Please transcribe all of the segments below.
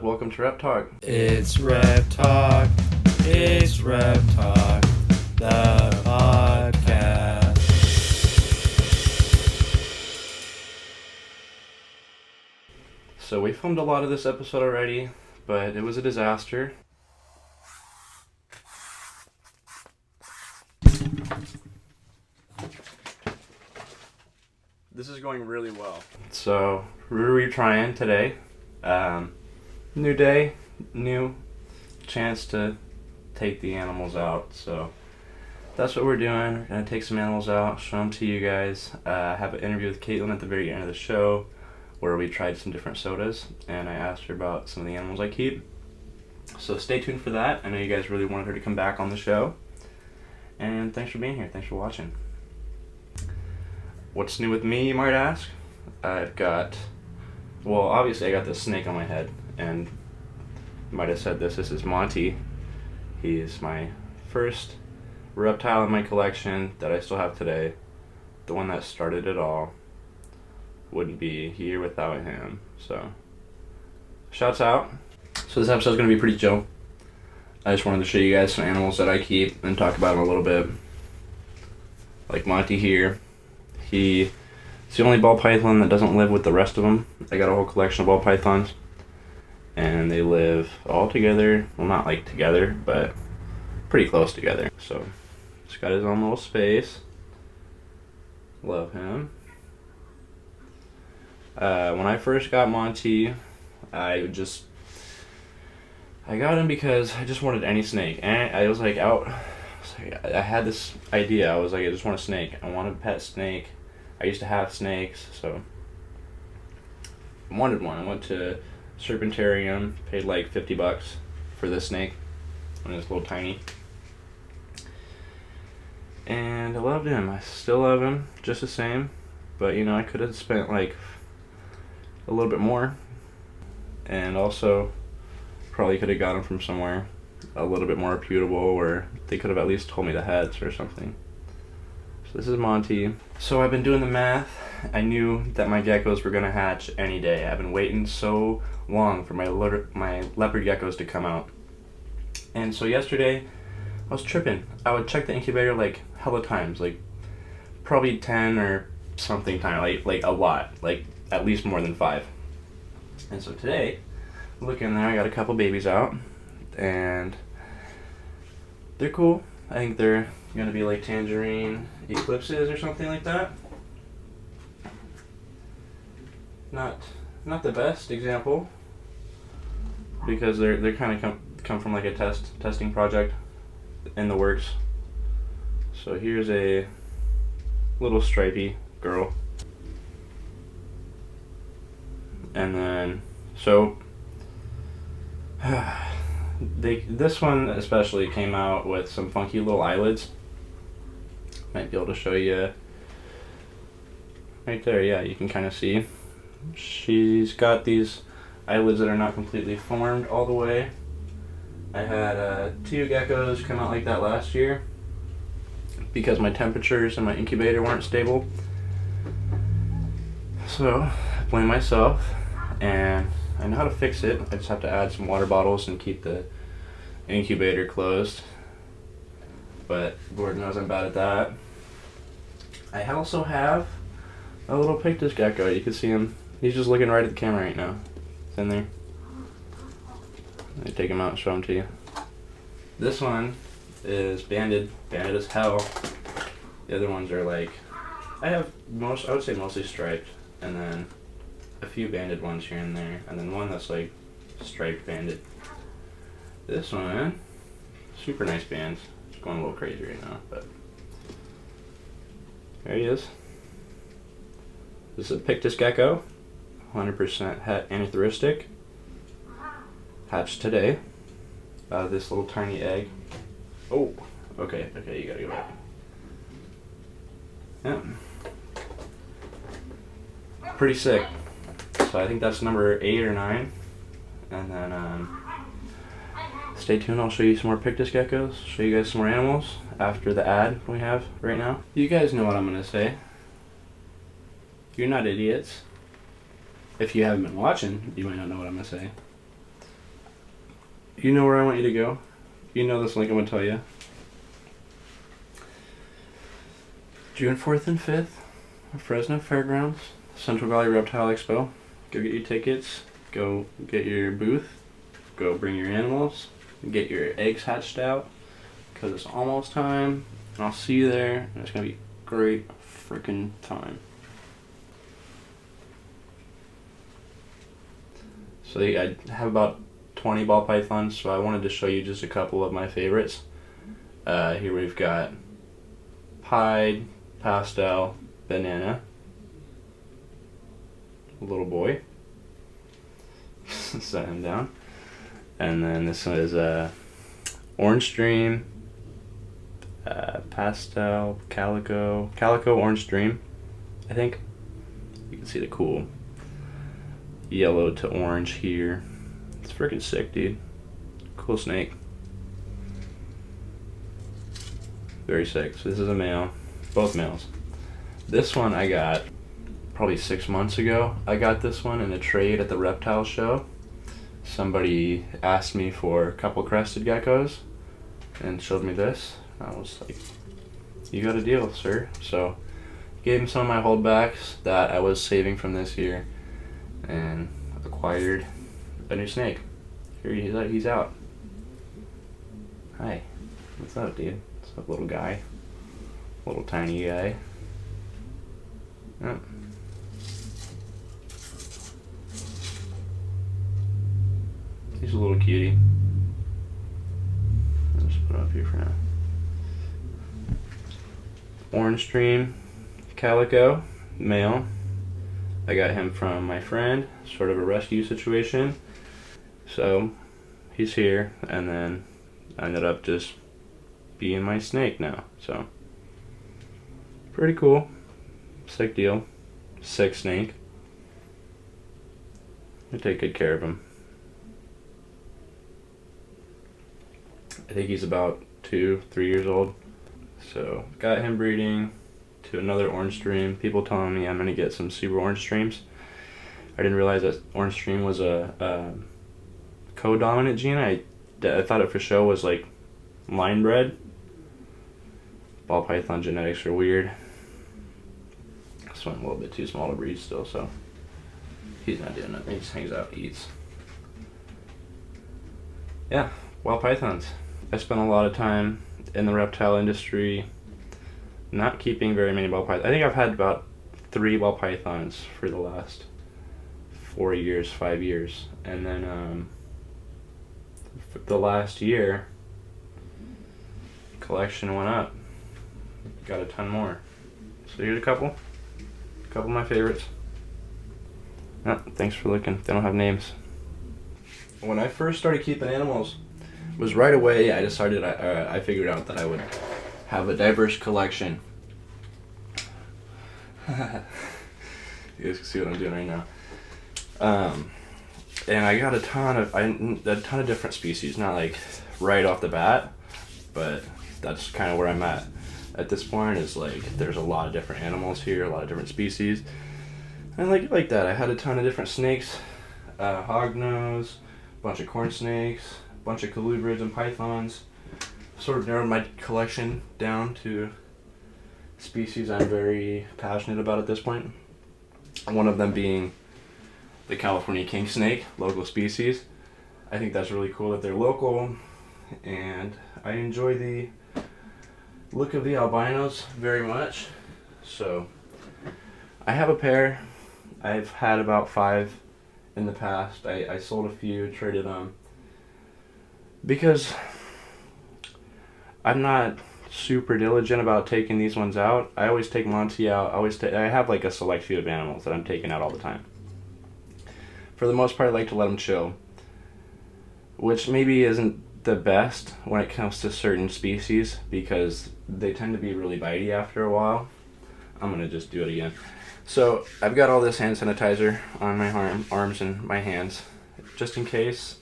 Welcome to RepTalk. It's RepTalk. It's RepTalk, the podcast. So we filmed a lot of this episode already, but it was a disaster. This is going really well. So we're retrying today. New day, new chance to take the animals out. So that's what we're doing. We're gonna take some animals out, show them to you guys. Have an interview with Caitlyn at the very end of the show, where we tried some different sodas, and I asked her about some of the animals I keep. So stay tuned for that. I know you guys really wanted her to come back on the show. And thanks for being here. Thanks for watching. What's new with me, you might ask? Obviously I got this snake on my head, and I might have said this is Monty. He's my first reptile in my collection that I still have today. The one that started it all. Wouldn't be here without him. So, shouts out. So this episode's gonna be pretty chill. I just wanted to show you guys some animals that I keep and talk about them a little bit. Like Monty here. It's the only ball python that doesn't live with the rest of them. I got a whole collection of ball pythons, and they live all together. Well, not like together, but pretty close together. So, he's got his own little space. Love him. When I first got Monty, I got him because I just wanted any snake, and I was like I had this idea. I was like, I just want a snake. I want a pet snake. I used to have snakes, so I wanted one. I went to Serpentarium, paid like $50 for this snake when it was a little tiny. And I loved him. I still love him just the same, but you know, I could have spent like a little bit more, and also probably could have got him from somewhere a little bit more reputable, or they could have at least told me the heads or something. So this is Monty. So I've been doing the math. I knew that my geckos were gonna hatch any day. I've been waiting so long for my leopard geckos to come out. And so yesterday, I was tripping. I would check the incubator like hella times, like probably 10 or something times, like a lot, like at least more than 5. And so today, look in there, I got a couple babies out, and they're cool. I think they're gonna be like tangerine eclipses or something like that. Not the best example, because they're kind of come from like a testing project in the works. So here's a little stripy girl, and then this one especially came out with some funky little eyelids. Might be able to show you right there. Yeah, you can kind of see. She's got these eyelids that are not completely formed all the way. I had 2 geckos come out like that last year because my temperatures in my incubator weren't stable. So I blame myself, and I know how to fix it. I just have to add some water bottles and keep the incubator closed. But Lord knows I'm bad at that. I also have a little pictus gecko. You can see him. He's just looking right at the camera right now. It's in there. Let me take him out and show him to you. This one is banded as hell. The other ones are like, I would say mostly striped, and then a few banded ones here and there, and then one that's like striped banded. This one, super nice bands. It's going a little crazy right now, but there he is. This is a pictus gecko, 100% het anathuristic. Hatched today. This little tiny egg. Oh, okay, you gotta go back. Yeah. Pretty sick. So I think that's number 8 or 9. And then stay tuned, I'll show you some more pictus geckos, show you guys some more animals after the ad we have right now. You guys know what I'm gonna say. You're not idiots. If you haven't been watching, you might not know what I'm gonna say. you know where I want you to go. You know this link I'm gonna tell you. June 4th and 5th, Fresno Fairgrounds, Central Valley Reptile Expo. Go get your tickets. Go get your booth. Go bring your animals. Get your eggs hatched out, because it's almost time. And I'll see you there, and it's gonna be a great freaking time. So I have about 20 ball pythons, so I wanted to show you just a couple of my favorites. Here we've got Pied, Pastel, Banana, little boy. Set him down. And then this one is Orange Dream, Pastel, Calico, Orange Dream, I think. You can see the cool yellow to orange here. It's freaking sick, dude. Cool snake. Very sick. So this is a male, both males. This one I got probably 6 months ago. I got this one in a trade at the reptile show. Somebody asked me for a couple crested geckos and showed me this. I was like, you got a deal, sir. So gave him some of my holdbacks that I was saving from this year and acquired a new snake. Here he's out. Hi. What's up, dude? What's up, little guy? Little tiny guy. Oh. He's a little cutie. I'll just put it up here for now. Orange Dream, Calico, male. I got him from my friend, sort of a rescue situation. So he's here, and then I ended up just being my snake now. So pretty cool. Sick deal. Sick snake. I take good care of him. I think he's about 2-3 years old. So got him breeding to another Orange Dream. People telling me I'm gonna get some super Orange Dreams. I didn't realize that Orange Dream was a co-dominant gene. I thought it for show was like line bred. Ball python genetics are weird. This one's a little bit too small to breed still, so he's not doing nothing. He just hangs out, eats. Yeah, wild pythons. I spent a lot of time in the reptile industry not keeping very many ball pythons. I think I've had about 3 ball pythons for the last 4 years, 5 years. And then the last year, collection went up. Got a ton more. So here's a couple of my favorites. Oh, thanks for looking. They don't have names. When I first started keeping animals, was right away I decided I figured out that I would have a diverse collection. You guys can see what I'm doing right now. And I got a ton of different species, not like right off the bat, but that's kind of where I'm at this point. Is like there's a lot of different animals here, a lot of different species. And I like that. I had a ton of different snakes, hognose, a bunch of corn snakes, a bunch of colubrids and pythons. Sort of narrowed my collection down to species I'm very passionate about at this point. One of them being the California king snake, local species. I think that's really cool that they're local, and I enjoy the look of the albinos very much. So I have a pair. I've had about 5 in the past. I sold a few, traded them, because I'm not super diligent about taking these ones out. I always take Monty out. I have like a select few of animals that I'm taking out all the time. For the most part, I like to let them chill, which maybe isn't the best when it comes to certain species because they tend to be really bitey after a while. I'm gonna just do it again. So I've got all this hand sanitizer on my arms and my hands, just in case.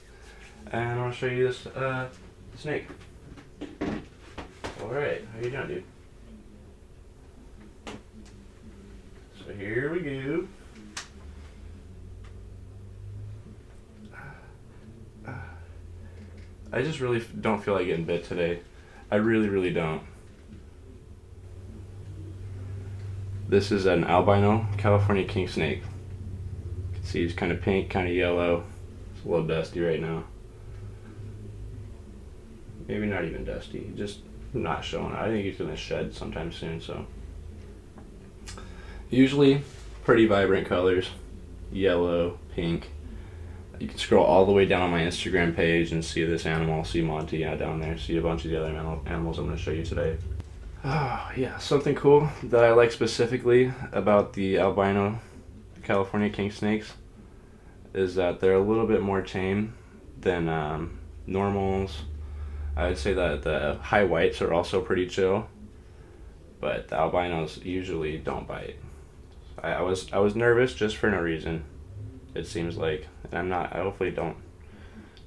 And I'll show you this snake. Alright, how you doing, dude? So here we go. I just really don't feel like getting bit today. I really don't. This is an albino California king snake. You can see he's kind of pink, kind of yellow. It's a little dusty right now. Maybe not even dusty, just not showing. I think he's gonna shed sometime soon, so. Usually pretty vibrant colors, yellow, pink. You can scroll all the way down on my Instagram page and see this animal, see Monty down there, see a bunch of the other animals I'm gonna show you today. Oh, yeah, something cool that I like specifically about the albino California king snakes is that they're a little bit more tame than normals. I would say that the high whites are also pretty chill, but the albinos usually don't bite. I was nervous just for no reason, it seems like, and I hopefully don't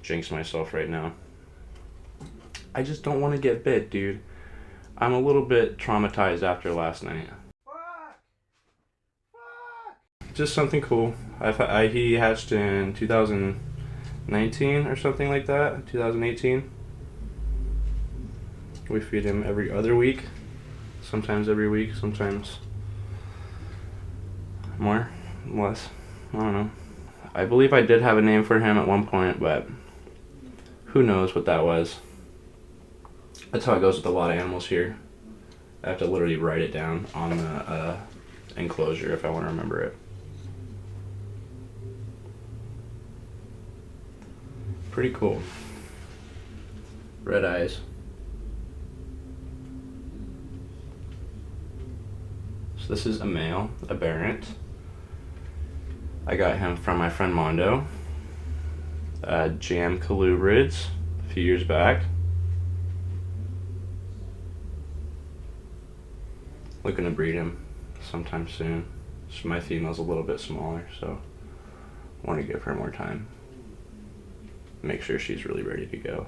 jinx myself right now. I just don't want to get bit, dude. I'm a little bit traumatized after last night. Just something cool. He hatched in 2019 or something like that, 2018. We feed him every other week, sometimes every week, sometimes more, less, I don't know. I believe I did have a name for him at one point, but who knows what that was. That's how it goes with a lot of animals here. I have to literally write it down on the enclosure if I want to remember it. Pretty cool. Red eyes. So this is a male, aberrant. I got him from my friend Mondo. Jam colubrids a few years back. Looking to breed him sometime soon. So my female's a little bit smaller, so I want to give her more time. Make sure she's really ready to go.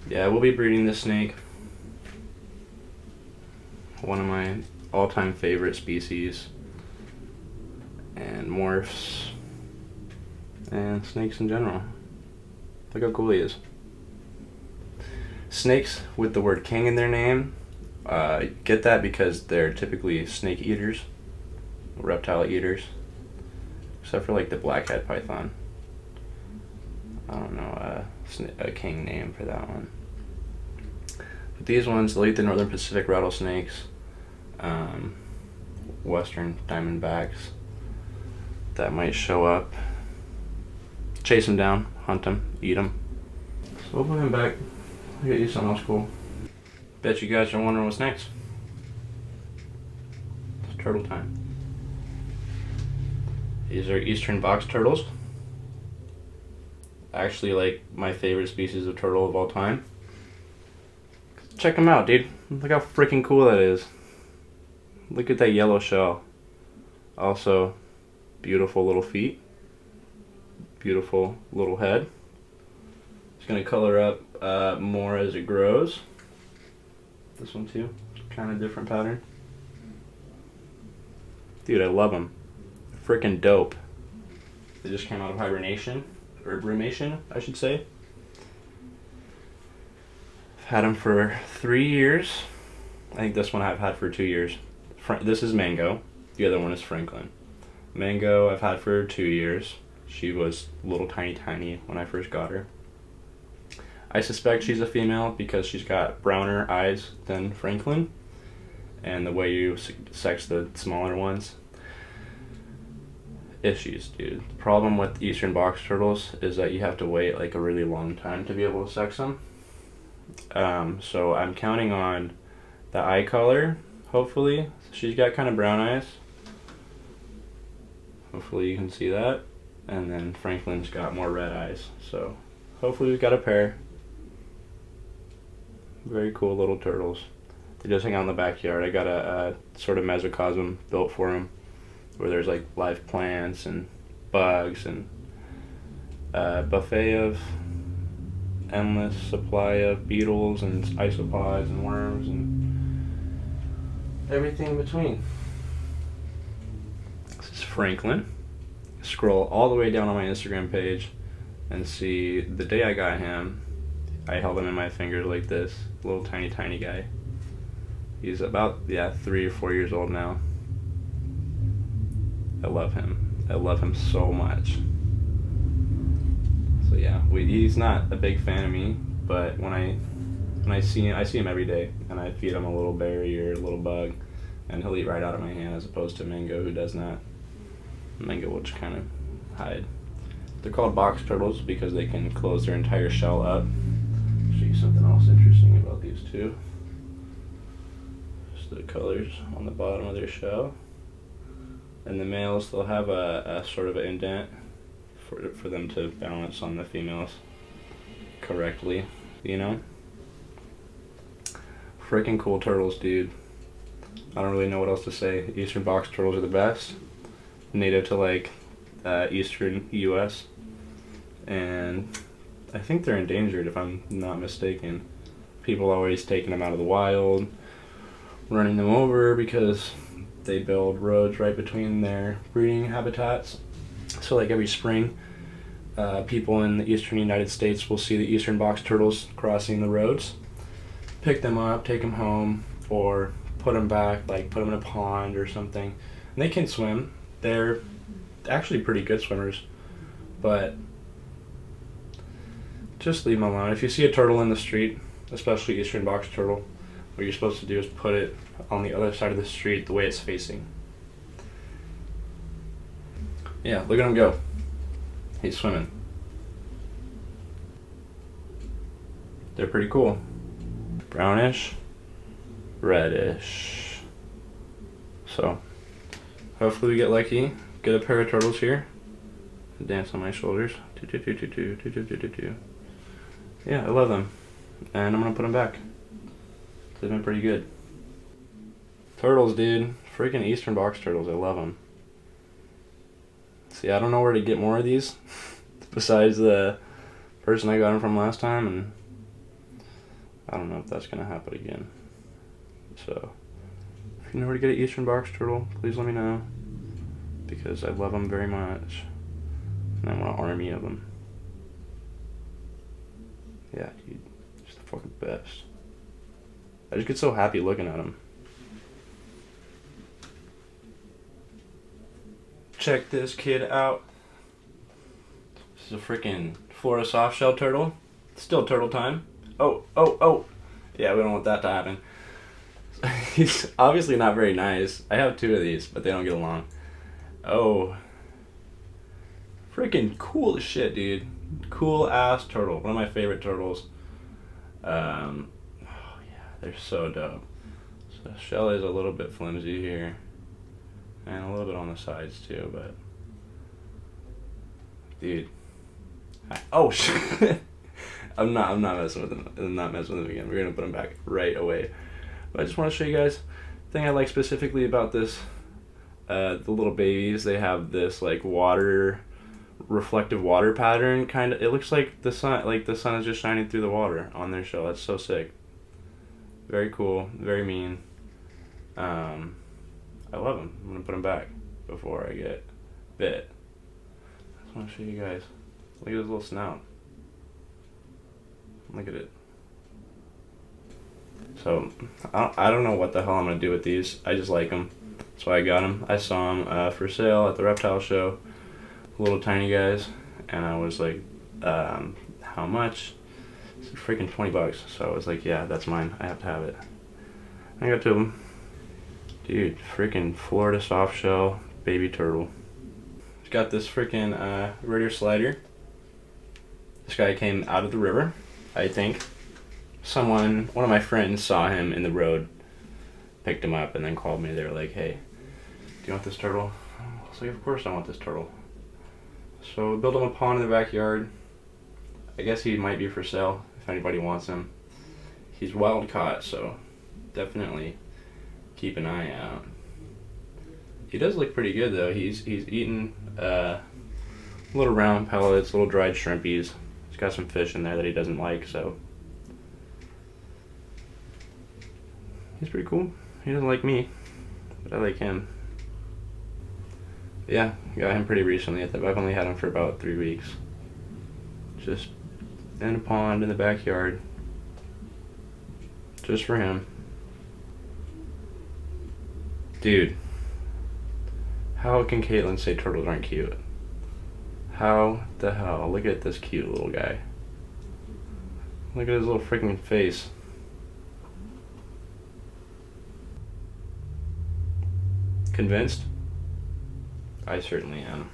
Yeah, we'll be breeding this snake. One of my all-time favorite species. And morphs. And snakes in general. Look how cool he is. Snakes with the word king in their name, get that because they're typically snake eaters, reptile eaters, except for like the blackhead python. I don't know a king name for that one. But these ones, they'll eat the northern Pacific rattlesnakes, western diamondbacks that might show up, chase them down, hunt them, eat them. So we'll put him back. I'll get you something else cool. Bet you guys are wondering what's next. It's turtle time. These are eastern box turtles. Actually, like my favorite species of turtle of all time. Check them out, dude. Look how freaking cool that is. Look at that yellow shell. Also, beautiful little feet. Beautiful little head. It's gonna color up more as it grows. This one too, kind of different pattern. Dude, I love them. Freaking dope. They just came out of hibernation, or brumation, I should say. I've had them for 3 years. I think this one I've had for 2 years. This is Mango. The other one is Franklin. Mango I've had for 2 years. She was little tiny when I first got her. I suspect she's a female because she's got browner eyes than Franklin, and the way you sex the smaller ones. Issues, dude. The problem with eastern box turtles is that you have to wait like a really long time to be able to sex them. So I'm counting on the eye color, hopefully. She's got kind of brown eyes. Hopefully you can see that. And then Franklin's got more red eyes. So hopefully we've got a pair. Very cool little turtles. They just hang out in the backyard. I got a sort of mesocosm built for them, where there's like live plants and bugs and a buffet of endless supply of beetles and isopods and worms and everything in between. This is Franklin. scroll all the way down on my Instagram page and see the day I got him, I held him in my fingers like this, little tiny guy. He's about 3 or 4 years old now. I love him so much. So yeah, he's not a big fan of me, but when I see him every day, and I feed him a little berry or a little bug, and he'll eat right out of my hand, as opposed to Mango, who does not. Mango will just kind of hide. They're called box turtles because they can close their entire shell up. I'll show you something else interesting about these two. Just the colors on the bottom of their shell. And the males, they'll have a sort of an indent for them to balance on the females correctly, you know? Freaking cool turtles, dude. I don't really know what else to say. Eastern box turtles are the best. Native to like eastern US, and I think they're endangered if I'm not mistaken. People are always taking them out of the wild, running them over because they build roads right between their breeding habitats. So like every spring, people in the eastern United States will see the eastern box turtles crossing the roads, pick them up, take them home, or put them back, like put them in a pond or something. And they can swim. They're actually pretty good swimmers, but just leave them alone. If you see a turtle in the street, especially eastern box turtle, what you're supposed to do is put it on the other side of the street the way it's facing. Yeah, look at him go. He's swimming. They're pretty cool. Brownish, reddish. So hopefully we get lucky, get a pair of turtles here, dance on my shoulders. Yeah, I love them, and I'm gonna put them back. They've been pretty good. Turtles, dude. Freaking eastern box turtles, I love them. See, I don't know where to get more of these, besides the person I got them from last time, and I don't know if that's gonna happen again. So, if you know where to get an eastern box turtle, please let me know, because I love them very much, and I want an army of them. Yeah, dude, just the fucking best. I just get so happy looking at them. Check this kid out. This is a freaking Florida softshell turtle. Still turtle time. Oh. Yeah, we don't want that to happen. He's obviously not very nice. I have 2 of these, but they don't get along. Oh. Freaking cool as shit, dude. Cool ass turtle. One of my favorite turtles. Oh yeah, they're so dope. So the shell is a little bit flimsy here. And a little bit on the sides too, but dude. Oh shit. I'm not messing with him. I'm not messing with him again. We're gonna put him back right away. But I just want to show you guys the thing I like specifically about this. The little babies, they have this like reflective water pattern kind of. It looks like the sun is just shining through the water on their shell. That's so sick. Very cool. Very mean. I love them. I'm gonna put them back before I get bit. I just want to show you guys. Look at his little snout. Look at it. So I don't know what the hell I'm gonna do with these. I just like them. That's why I got them. I saw them for sale at the reptile show. Little tiny guys, and I was like, how much? It's freaking $20. So I was like, yeah, that's mine. I have to have it. I got 2 of them. Dude, freaking Florida softshell baby turtle. It's got this freaking ritter slider. This guy came out of the river, I think. One of my friends saw him in the road, picked him up, and then called me. They were like, hey, do you want this turtle? I was like, of course I want this turtle. So we built him a pond in the backyard. I guess he might be for sale if anybody wants him. He's wild caught, so definitely keep an eye out. He does look pretty good though. He's eating little round pellets, little dried shrimpies. He's got some fish in there that he doesn't like, so he's pretty cool. He doesn't like me, but I like him. Yeah, got him pretty recently. I've only had him for about 3 weeks. Just in a pond in the backyard. Just for him. Dude. How can Caitlyn say turtles aren't cute? How the hell? Look at this cute little guy. Look at his little freaking face. Convinced? I certainly am.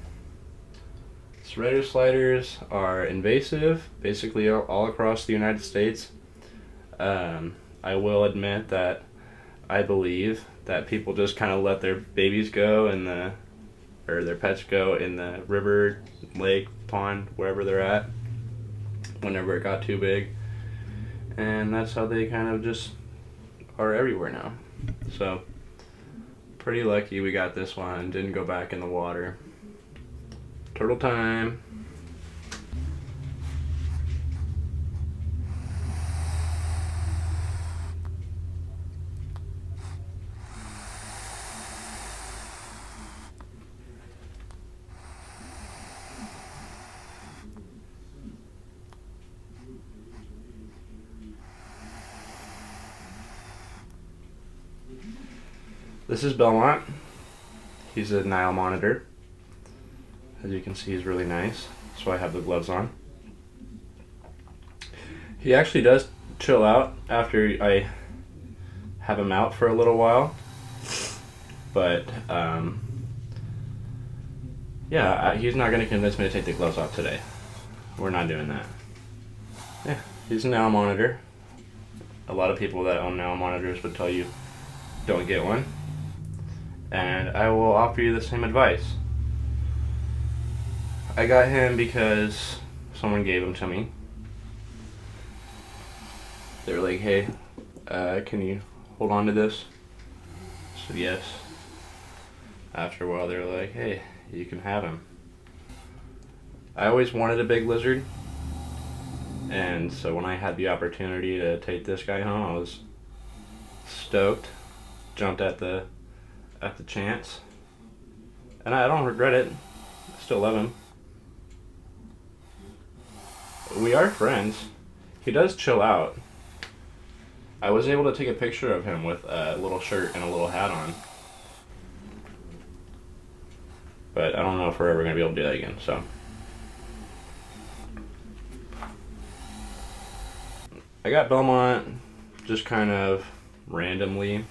Spider sliders are invasive, basically all across the United States. I will admit that I believe that people just kind of let their babies go or their pets go in the river, lake, pond, wherever they're at, whenever it got too big. And that's how they kind of just are everywhere now. So, pretty lucky we got this one, didn't go back in the water. Turtle time. This is Belmont. He's a Nile monitor. As you can see, he's really nice. So I have the gloves on. He actually does chill out after I have him out for a little while. But, yeah, he's not going to convince me to take the gloves off today. We're not doing that. Yeah, he's a Nile monitor. A lot of people that own Nile monitors would tell you, don't get one. And I will offer you the same advice. I got him because someone gave him to me. They were like, hey, can you hold on to this? I said yes. After a while they were like, hey, you can have him. I always wanted a big lizard. And so when I had the opportunity to take this guy home, I was stoked. Jumped at the chance. And I don't regret it. I still love him. We are friends. He does chill out. I was able to take a picture of him with a little shirt and a little hat on. But I don't know if we're ever going to be able to do that again, so. I got Belmont just kind of randomly.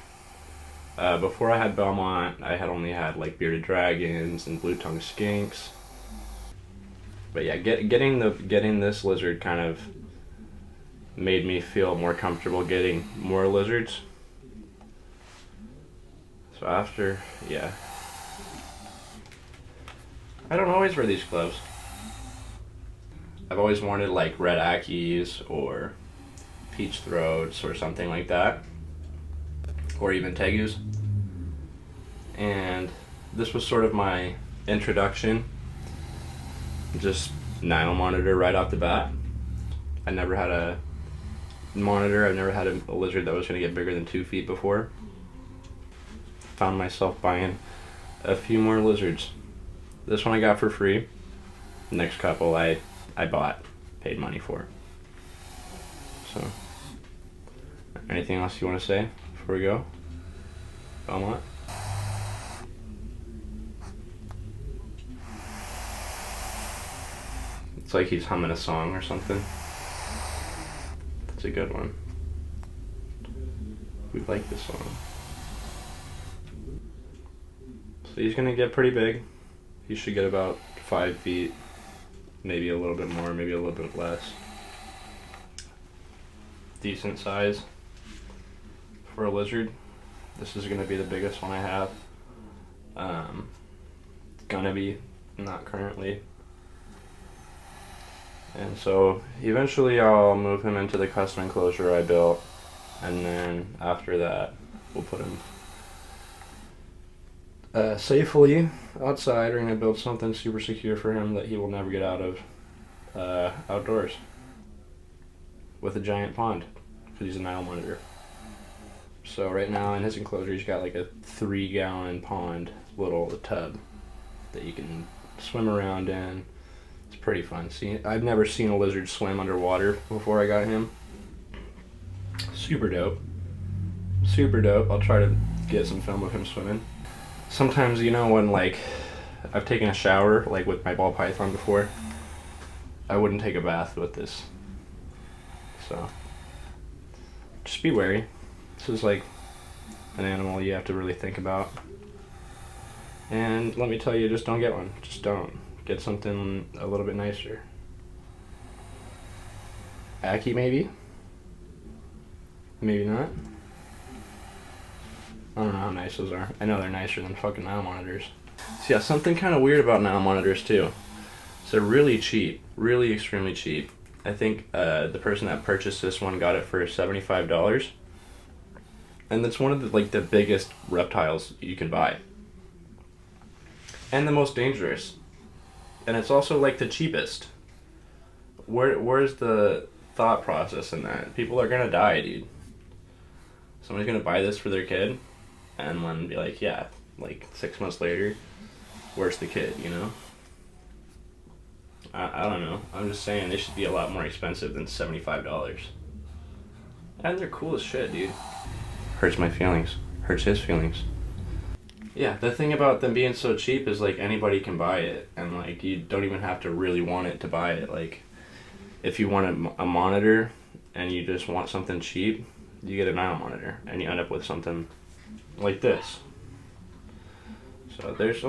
Before I had Belmont, I had only had like bearded dragons and blue-tongued skinks. But yeah, getting this lizard kind of made me feel more comfortable getting more lizards. So after, yeah. I don't always wear these gloves. I've always wanted like red Ackies or peach throats or something like that. Or even tegus. And this was sort of my introduction. Just Nile monitor right off the bat. I never had a monitor. I've never had a lizard that was going to get bigger than 2 feet before. Found myself buying a few more lizards. This one I got for free. The next couple I bought, paid money for. So, anything else you want to say before we go? Belmont? It's like he's humming a song or something. That's a good one. We like this song. So he's gonna get pretty big. He should get about 5 feet. Maybe a little bit more, maybe a little bit less. Decent size for a lizard. This is gonna be the biggest one I have. Gonna be, not currently. And so eventually I'll move him into the custom enclosure I built, and then after that we'll put him safely outside. We're gonna build something super secure for him that he will never get out of outdoors with a giant pond, because he's a Nile monitor. So right now in his enclosure he's got like a 3-gallon pond, little tub that you can swim around in. It's pretty fun. See, I've never seen a lizard swim underwater before I got him. Super dope. Super dope. I'll try to get some film of him swimming. Sometimes, you know, when like I've taken a shower like with my ball python before, I wouldn't take a bath with this. So just be wary. This is like an animal you have to really think about. And let me tell you, just don't get one. Just don't. Get something a little bit nicer. Aki maybe? Maybe not. I don't know how nice those are. I know they're nicer than fucking Nile monitors. So yeah, something kind of weird about Nile monitors too. So they're really cheap. Really extremely cheap. I think the person that purchased this one got it for $75. And that's one of the biggest reptiles you can buy. And the most dangerous. And it's also like the cheapest. Where's the thought process in that? People are gonna die, dude. Somebody's gonna buy this for their kid and then be like, yeah, like 6 months later, where's the kid, you know? I don't know. I'm just saying they should be a lot more expensive than $75. And they're cool as shit, dude. Hurts my feelings. Hurts his feelings. Yeah, the thing about them being so cheap is like anybody can buy it, and like you don't even have to really want it to buy it. Like if you want a monitor and you just want something cheap, you get a Nile monitor and you end up with something like this. So there's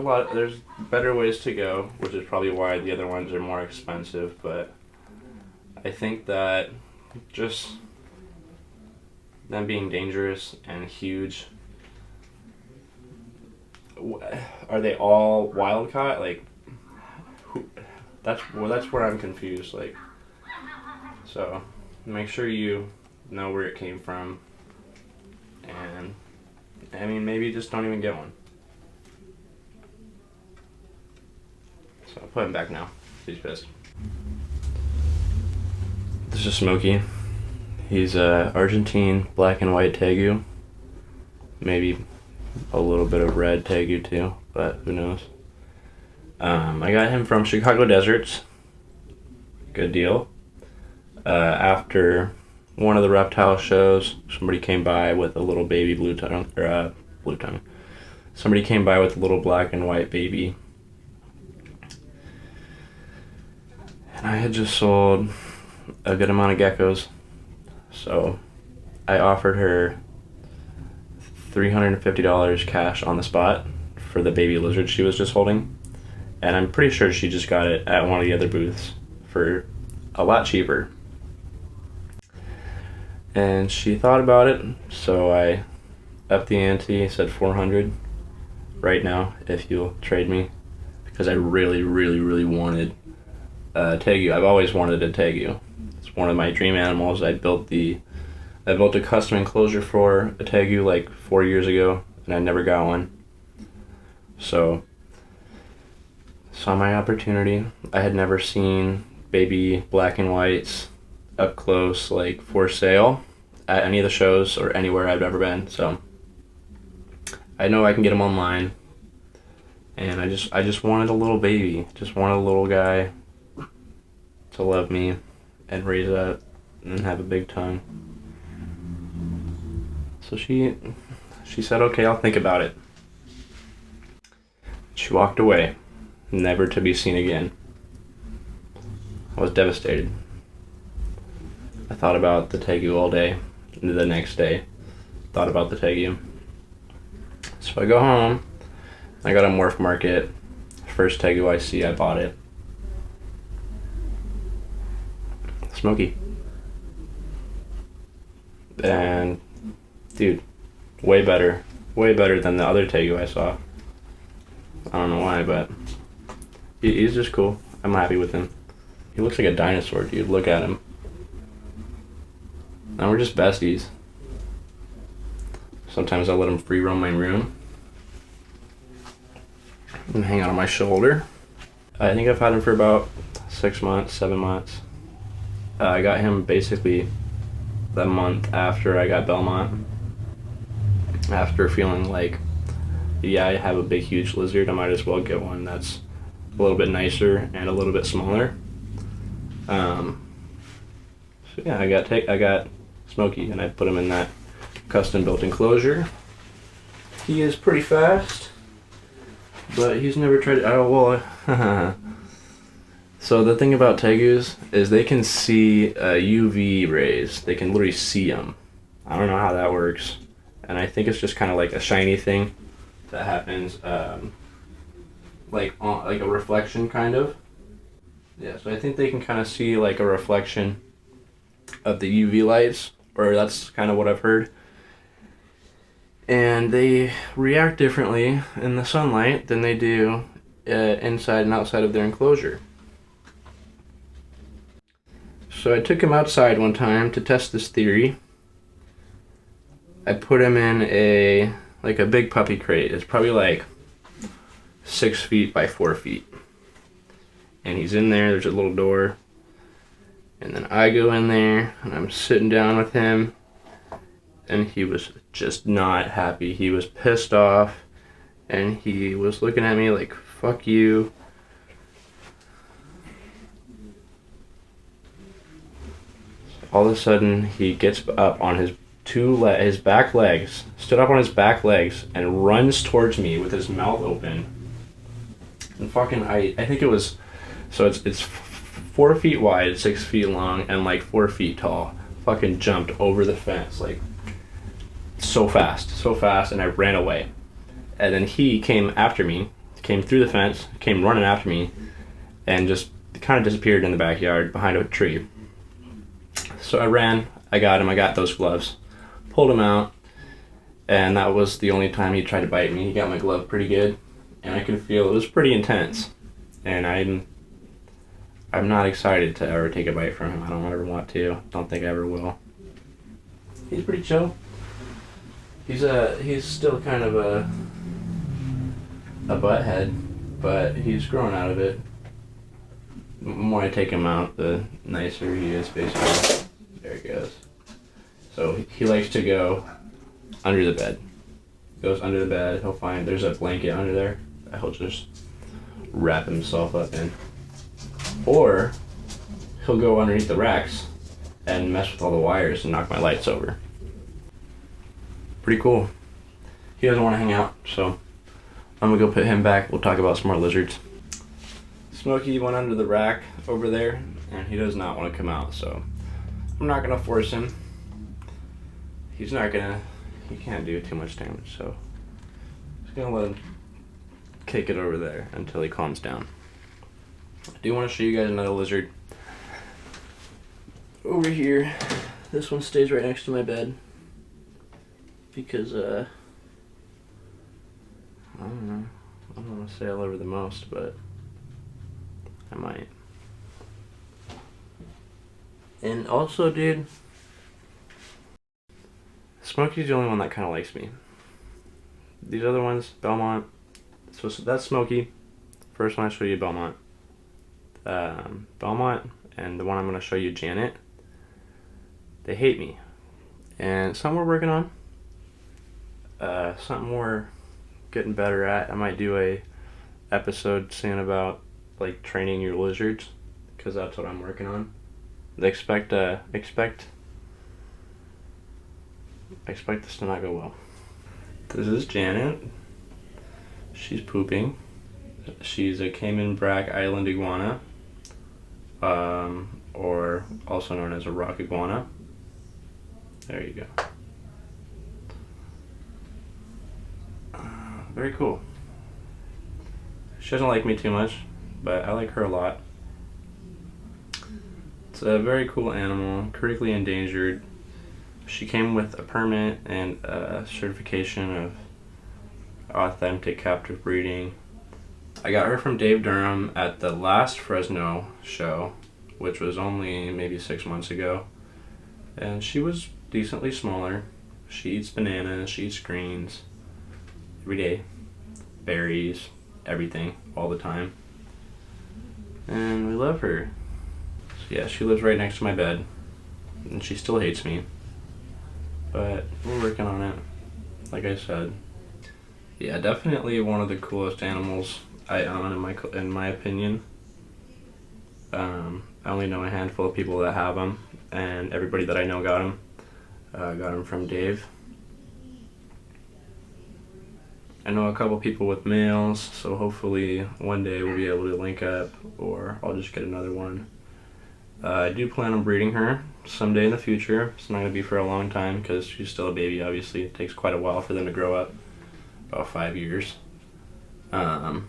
better ways to go, which is probably why the other ones are more expensive, but I think that just them being dangerous and huge. Are they all wild caught? Like, that's where I'm confused. Like, so make sure you know where it came from, and I mean maybe just don't even get one. So I'll put him back now. He's pissed. This is Smokey. He's a Argentine black and white tegu. Maybe a little bit of red tegu too, but who knows. I got him from Chicago Deserts. Good deal. After one of the reptile shows, somebody came by with a little baby blue tongue. Somebody came by with a little black and white baby. And I had just sold a good amount of geckos. So I offered her $350 cash on the spot for the baby lizard she was just holding. And I'm pretty sure she just got it at one of the other booths for a lot cheaper. And she thought about it, so I upped the ante, said $400 right now if you'll trade me, because I really, really, really wanted a tegu. I've always wanted a tegu. It's one of my dream animals. I built a custom enclosure for a tegu like 4 years ago, and I never got one. So, saw my opportunity. I had never seen baby black and whites up close, like for sale, at any of the shows or anywhere I've ever been. So, I know I can get them online, and I just wanted a little baby. Just wanted a little guy to love me and raise up and have a big tongue. So she said, okay, I'll think about it. She walked away, never to be seen again. I was devastated. I thought about the tegu all day. The next day, thought about the tegu. So I go home. I got a Morph Market. First tegu I see, I bought it. Smokey. And dude, way better than the other tegu I saw. I don't know why, but he's just cool. I'm happy with him. He looks like a dinosaur, dude. Look at him. And we're just besties. Sometimes I let him free roam my room and hang out on my shoulder. I think I've had him for about 6 months, 7 months. I got him basically the month after I got Belmont. After feeling like yeah, I have a big, huge lizard. I might as well get one that's a little bit nicer and a little bit smaller. So yeah, I got Smokey, and I put him in that custom-built enclosure. He is pretty fast, but he's never tried. Oh well. So the thing about tegus is they can see UV rays. They can literally see them. I don't know how that works, and I think it's just kind of like a shiny thing that happens, like a reflection kind of. Yeah, so I think they can kind of see like a reflection of the UV lights, or that's kind of what I've heard. And they react differently in the sunlight than they do inside and outside of their enclosure. So I took him outside one time to test this theory. I put him in a big puppy crate. It's probably like 6 feet by 4 feet. And he's in there, there's a little door. And then I go in there and I'm sitting down with him, and he was just not happy. He was pissed off, and he was looking at me like, fuck you. All of a sudden, he gets up on his back legs, stood up on his back legs, and runs towards me with his mouth open. And fucking, I think it was, so it's 4 feet wide, 6 feet long, and like 4 feet tall. Fucking jumped over the fence, like, so fast, and I ran away. And then he came after me, came through the fence, came running after me, and just kind of disappeared in the backyard behind a tree. So I ran, I got him, I got those gloves, pulled him out, and that was the only time he tried to bite me. He got my glove pretty good, and I could feel it was pretty intense. And I'm not excited to ever take a bite from him. I don't ever want to. Don't think I ever will. He's pretty chill. He's still kind of a butthead, but he's growing out of it. The more I take him out, the nicer he is, basically. There he goes. So he likes to go under the bed. Goes under the bed. He'll find there's a blanket under there that he'll just wrap himself up in. Or he'll go underneath the racks and mess with all the wires and knock my lights over. Pretty cool. He doesn't want to hang out, so I'm gonna go put him back. We'll talk about some more lizards. Smokey went under the rack over there, and he does not want to come out, so I'm not gonna force him. He can't do too much damage, so I'm just gonna let him kick it over there until he calms down. I do want to show you guys another lizard. Over here, this one stays right next to my bed because I don't know. I don't want to say I love her the most, but I might. And also, dude, Smokey's the only one that kind of likes me. These other ones, Belmont. So that's Smokey. First one I show you, Belmont. Belmont and the one I'm going to show you, Janet. They hate me. And something we're working on. Something we're getting better at. I might do a episode soon about like training your lizards, because that's what I'm working on. Expect this to not go well. This is Janet. She's pooping. She's a Cayman Brack Island iguana, or also known as a rock iguana. There you go. Very cool. She doesn't like me too much, but I like her a lot. It's a very cool animal, critically endangered. She came with a permit and a certification of authentic captive breeding. I got her from Dave Durham at the last Fresno show, which was only maybe 6 months ago. And she was decently smaller. She eats bananas, she eats greens every day, berries, everything, all the time. And we love her. So yeah, she lives right next to my bed, and she still hates me. But we're working on it, like I said. Yeah, definitely one of the coolest animals I own in my opinion. I only know a handful of people that have them, and everybody that I know got them. Got them from Dave. I know a couple people with males, so hopefully one day we'll be able to link up, or I'll just get another one. I do plan on breeding her someday in the future. It's not going to be for a long time because she's still a baby, obviously. It takes quite a while for them to grow up, about 5 years. I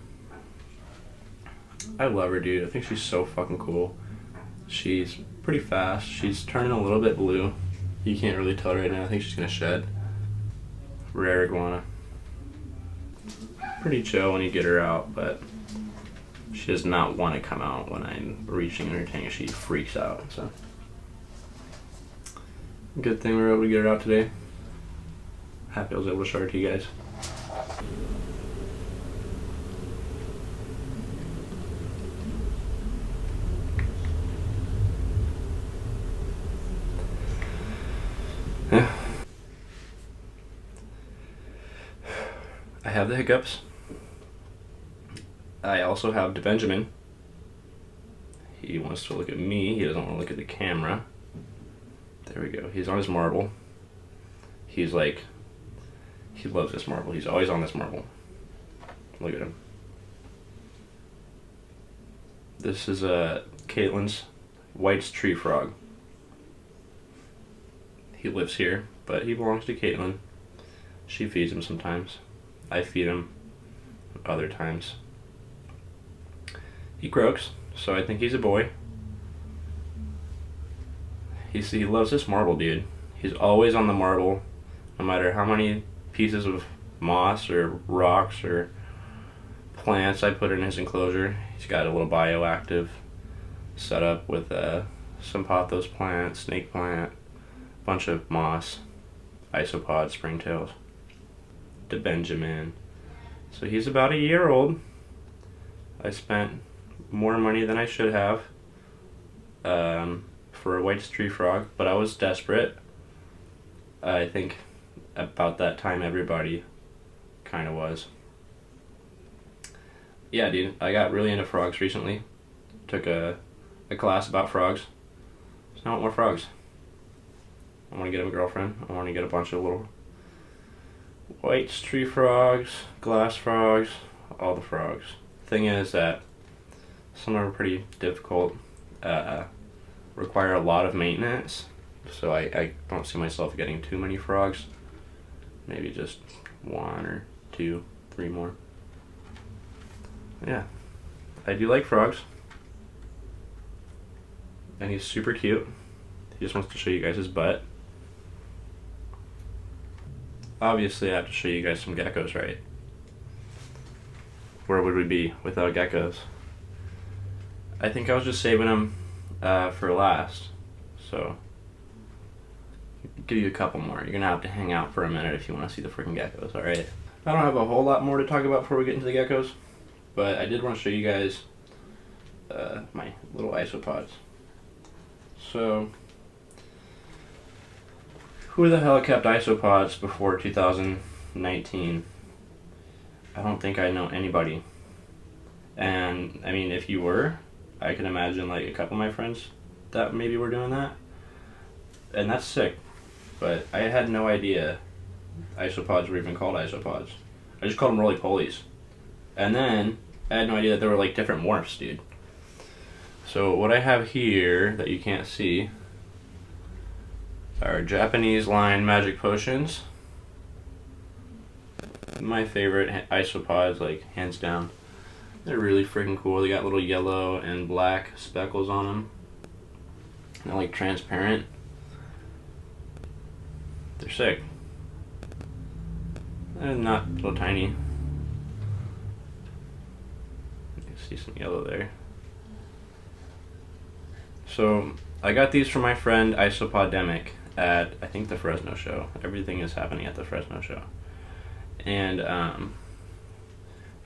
love her, dude. I think she's so fucking cool. She's pretty fast. She's turning a little bit blue. You can't really tell right now. I think she's going to shed. Rare iguana. Pretty chill when you get her out, but she does not want to come out when I'm reaching in her tank. She freaks out, so. Good thing we were able to get her out today. Happy I was able to show her to you guys. Yeah. I have the hiccups. I also have the Benjamin. He wants to look at me. He doesn't want to look at the camera. There we go. He's on his marble. He's like, he loves this marble. He's always on this marble. Look at him. This is Caitlyn's White's tree frog. He lives here, but he belongs to Caitlyn. She feeds him sometimes. I feed him other times. He croaks, so I think he's a boy. He loves this marble, dude. He's always on the marble, no matter how many pieces of moss or rocks or plants I put in his enclosure. He's got a little bioactive setup with some pothos plant, snake plant, bunch of moss, isopods, springtails, to Benjamin. So he's about a year old. I spent more money than I should have for a white tree frog, but I was desperate. I think about that time everybody kind of was. Yeah, dude, I got really into frogs recently. Took a class about frogs. So now I want more frogs. I want to get him a girlfriend. I want to get a bunch of little white tree frogs, glass frogs, all the frogs. Thing is that some are pretty difficult, require a lot of maintenance, so I don't see myself getting too many frogs. Maybe just 1 or 2, 3 more. Yeah, I do like frogs, and he's super cute. He just wants to show you guys his butt. Obviously I have to show you guys some geckos, right? Where would we be without geckos? I think I was just saving them for last, so I'll give you a couple more. You're gonna have to hang out for a minute if you want to see the freaking geckos, alright? I don't have a whole lot more to talk about before we get into the geckos, but I did want to show you guys my little isopods. So, who the hell kept isopods before 2019? I don't think I know anybody. And I mean, if you were, I can imagine like a couple of my friends that maybe were doing that. And that's sick. But I had no idea isopods were even called isopods. I just called them roly-polies. And then I had no idea that there were like different morphs, dude. So what I have here that you can't see are Japanese line magic potions. My favorite isopods, like hands down. They're really freaking cool. They got little yellow and black speckles on them. They're like transparent. They're sick. They're not little tiny. You can see some yellow there. So I got these from my friend Isopodemic at, I think, the Fresno show. Everything is happening at the Fresno show. And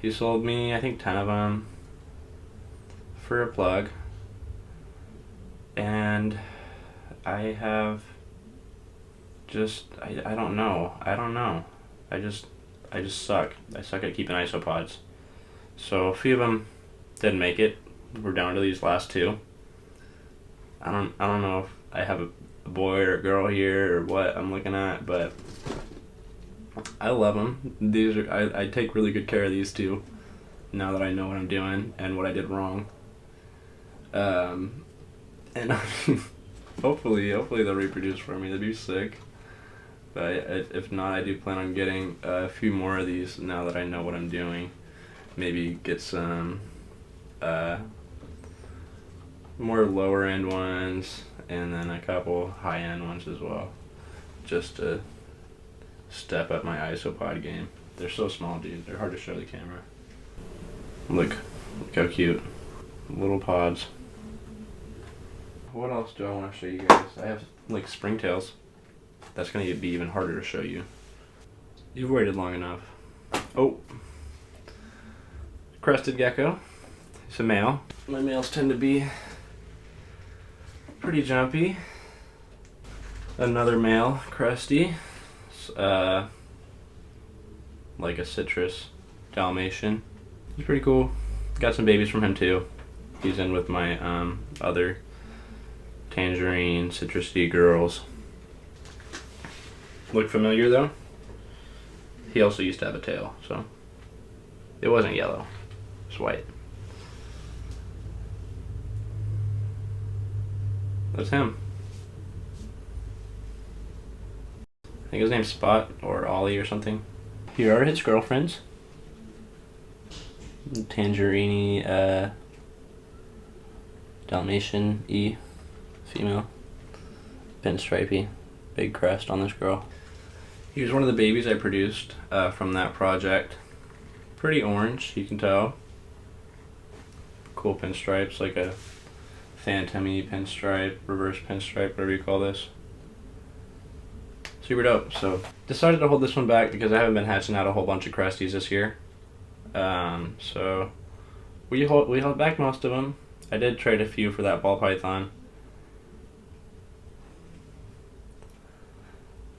he sold me, I think, 10 of them for a plug. And I have just, I don't know. I just suck. I suck at keeping isopods. So a few of them didn't make it. We're down to these last two. I don't know if I have a boy or a girl here or what I'm looking at, but I love them. These are I take really good care of these two now that I know what I'm doing and what I did wrong. And hopefully they'll reproduce for me. That'd be sick. But if not, I do plan on getting a few more of these now that I know what I'm doing. Maybe get some more lower end ones and then a couple high end ones as well. Just to step up my isopod game. They're so small, dude. They're hard to show the camera. Look how cute. Little pods. What else do I want to show you guys? I have like springtails. That's going to be even harder to show you. You've waited long enough. Oh. Crested gecko. It's a male. My males tend to be pretty jumpy. Another male, cresty. Like a citrus Dalmatian. He's pretty cool. Got some babies from him too. He's in with my other tangerine citrusy girls. Look familiar though? He also used to have a tail, so it wasn't yellow. It's white. That's him. I think his name's Spot or Ollie or something. Here are his girlfriends. Tangerine Dalmatian-y female. Pinstripey. Big crest on this girl. He was one of the babies I produced from that project. Pretty orange, you can tell. Cool pinstripes, like a phantom-y pinstripe, reverse pinstripe, whatever you call this. Super dope. So decided to hold this one back because I haven't been hatching out a whole bunch of cresties this year. So we held back most of them. I did trade a few for that ball python.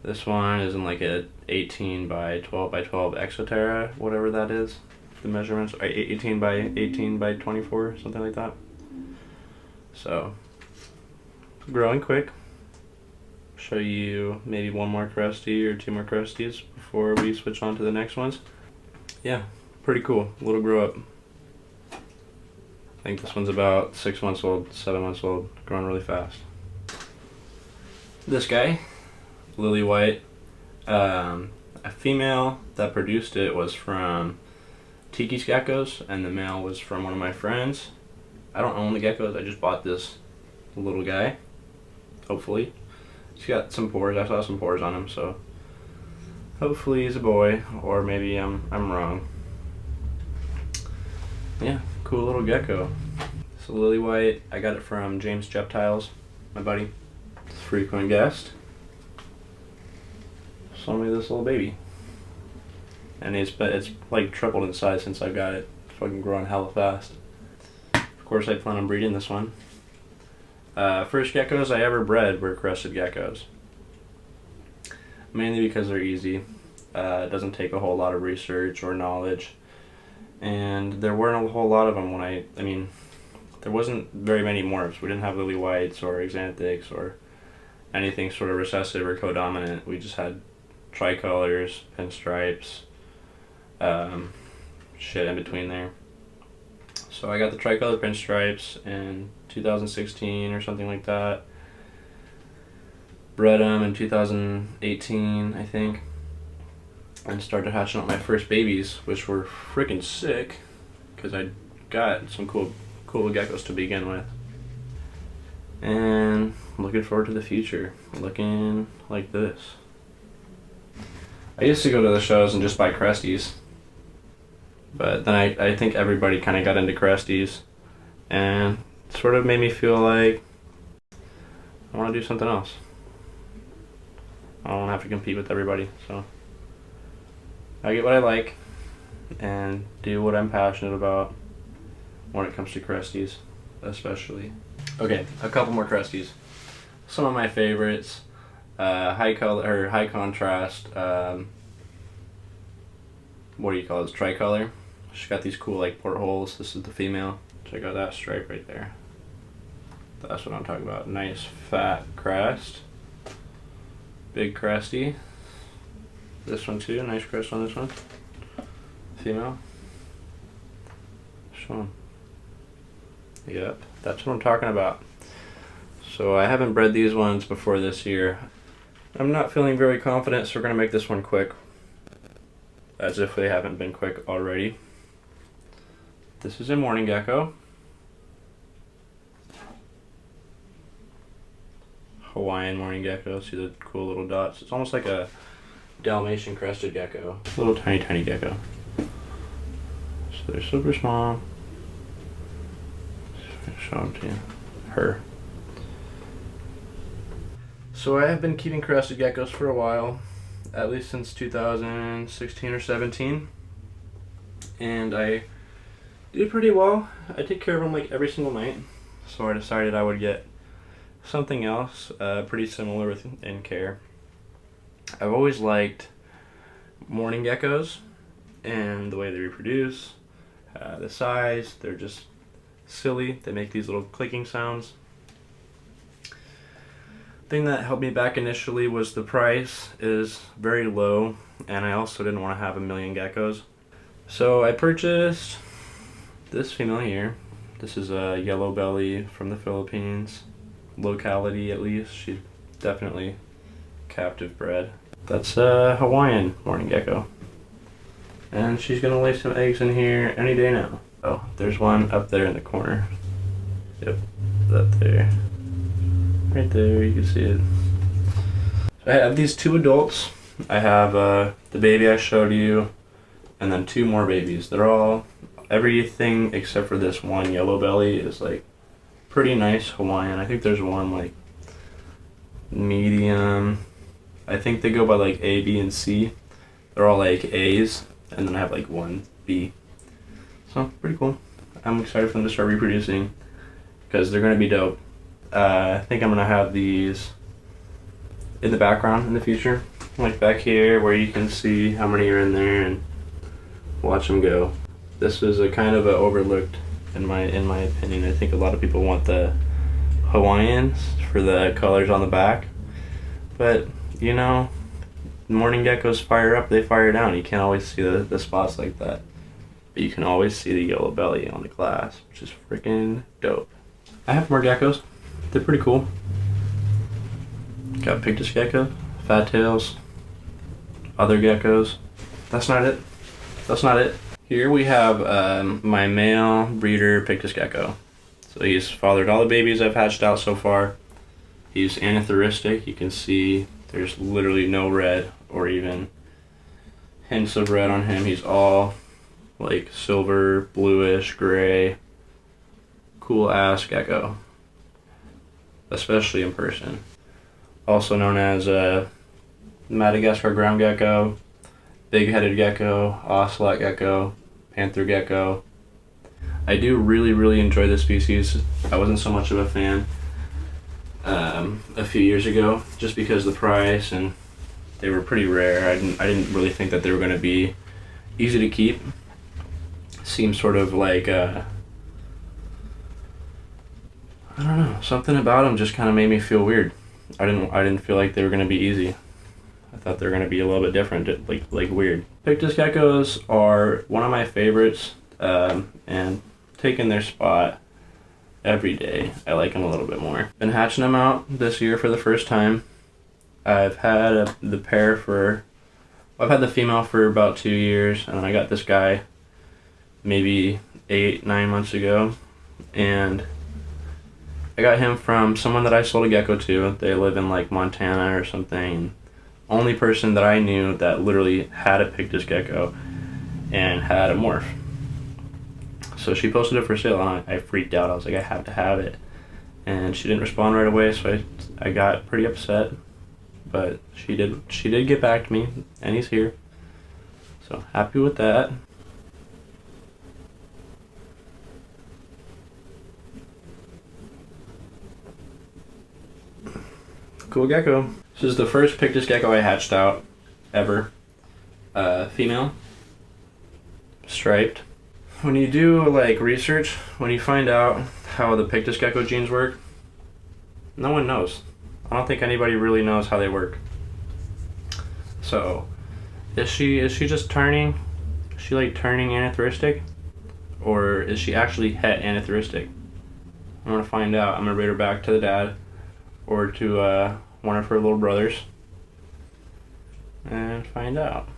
This one is in like a 18 by 12 by 12 Exoterra, whatever that is. The measurements are 18 by 18 by 24, something like that. So growing quick. Show you maybe one more cresty or two more cresties before we switch on to the next ones. Yeah, pretty cool. Little grow up. I think this one's about 6 months old, 7 months old, growing really fast. This guy, Lily White, a female that produced it was from Tiki's geckos, and the male was from one of my friends. I don't own the geckos, I just bought this little guy, hopefully. He's got some pores, I saw some pores on him, so hopefully he's a boy, or maybe I'm wrong. Yeah, cool little gecko. It's a Lily White. I got it from James Reptiles, my buddy, frequent guest. Sold me this little baby. And it's like tripled in size since I got it. It's fucking growing hella fast. Of course I plan on breeding this one. First geckos I ever bred were crested geckos. Mainly because they're easy. It doesn't take a whole lot of research or knowledge. And there weren't a whole lot of them when I mean, there wasn't very many morphs. We didn't have lily whites or xanthics or anything sort of recessive or codominant. We just had tricolors, pinstripes, shit in between there. So I got the tricolor pinstripes in 2016 or something like that. Bred them in 2018, I think. And started hatching out my first babies, which were freaking sick, because I got some cool geckos to begin with. And I'm looking forward to the future, looking like this. I used to go to the shows and just buy cresties, but then I think everybody kind of got into cresties, and it sort of made me feel like I want to do something else. I don't want to have to compete with everybody, so I get what I like and do what I'm passionate about when it comes to cresties, especially. Okay, a couple more cresties. Some of my favorites, high color or high contrast what do you call it, tricolor. She's got these cool like portholes. This is the female. Check out that stripe right there. That's what I'm talking about. Nice fat crest. Big cresty. This one too, nice crest on this one. Female. Show 'em. Yep, that's what I'm talking about. So I haven't bred these ones before this year. I'm not feeling very confident, so we're gonna make this one quick. As if they haven't been quick already. This is a morning gecko. Hawaiian morning gecko. See the cool little dots? It's almost like a Dalmatian crested gecko. Little tiny gecko. So they're super small. Show them to you. Her. So I have been keeping crested geckos for a while, at least since 2016 or 17, and I do pretty well. I take care of them like every single night, so I decided I would get something else pretty similar in care. I've always liked morning geckos and the way they reproduce, the size. They're just silly. They make these little clicking sounds. Thing that held me back initially was the price is very low, and I also didn't want to have a million geckos. So I purchased this female here. This is a yellow belly from the Philippines. Locality at least. She's definitely captive bred. That's a Hawaiian morning gecko. And she's gonna lay some eggs in here any day now. Oh, there's one up there in the corner. Yep, that there. Right there, you can see it. So I have these two adults. I have the baby I showed you, and then two more babies. They're all, everything except for this one yellow belly is like pretty nice Hawaiian. I think there's one like medium. I think they go by like A, B, and C. They're all like A's, and then I have like one B. So pretty cool. I'm excited for them to start reproducing because they're gonna be dope. I think I'm gonna have these in the background in the future, like back here where you can see how many are in there and watch them go. This is a kind of a overlooked in my opinion. I think a lot of people want the Hawaiians for the colors on the back, but you know, morning geckos fire up, they fire down. You can't always see the spots like that, but you can always see the yellow belly on the glass, which is freaking dope. I have more geckos. They're pretty cool. Got pictus gecko, fat tails, other geckos. That's not it. That's not it. Here we have my male breeder pictus gecko. So he's fathered all the babies I've hatched out so far. He's anathoristic. You can see there's literally no red or even hints of red on him. He's all like silver, bluish, gray, cool ass gecko. Especially in person. Also known as Madagascar ground gecko, big-headed gecko, ocelot gecko, panther gecko. I do really enjoy this species. I wasn't so much of a fan a few years ago, just because of the price, and they were pretty rare. I didn't really think that they were going to be easy to keep. Seems sort of like I don't know, something about them just kind of made me feel weird. I didn't feel like they were gonna be easy. I thought they were gonna be a little bit different, like weird. Pictus geckos are one of my favorites, and taking their spot every day. I like them a little bit more. Been hatching them out this year for the first time. I've had the pair for, I've had the female for about 2 years, and then I got this guy maybe 8-9 months ago, and I got him from someone that I sold a gecko to. They live in like Montana or something. Only person that I knew that literally had a pictus gecko and had a morph. So she posted it for sale, and I freaked out. I was like, I have to have it. And she didn't respond right away, so I got pretty upset. But she did get back to me, and he's here. So happy with that. Cool gecko. This is the first pictus gecko I hatched out ever. Female. striped. When you do like research, when you find out how the Pictus gecko genes work, no one knows. I don't think anybody really knows how they work. So, is she just turning? Is she like turning anathyristic, or is she actually het anathyristic? I'm gonna find out. I'm gonna bring her back to the dad, or to one of her little brothers, and find out.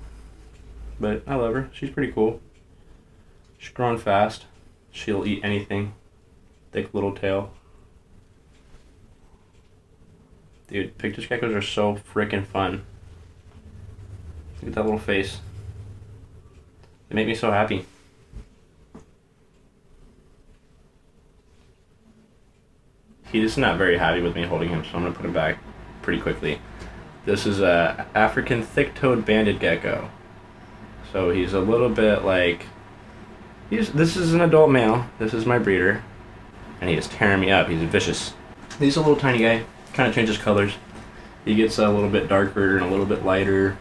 But I love her. She's pretty cool. She's growing fast. She'll eat anything. Thick little tail. Dude, Pictus geckos are so freaking fun. Look at that little face. They make me so happy. He's not very happy with me holding him, so I'm gonna put him back pretty quickly. This is a African thick-toed banded gecko. So he's a little bit like, this is an adult male. This is my breeder, and he is tearing me up. He's vicious. He's a little tiny guy. Kind of changes colors. He gets a little bit darker and a little bit lighter.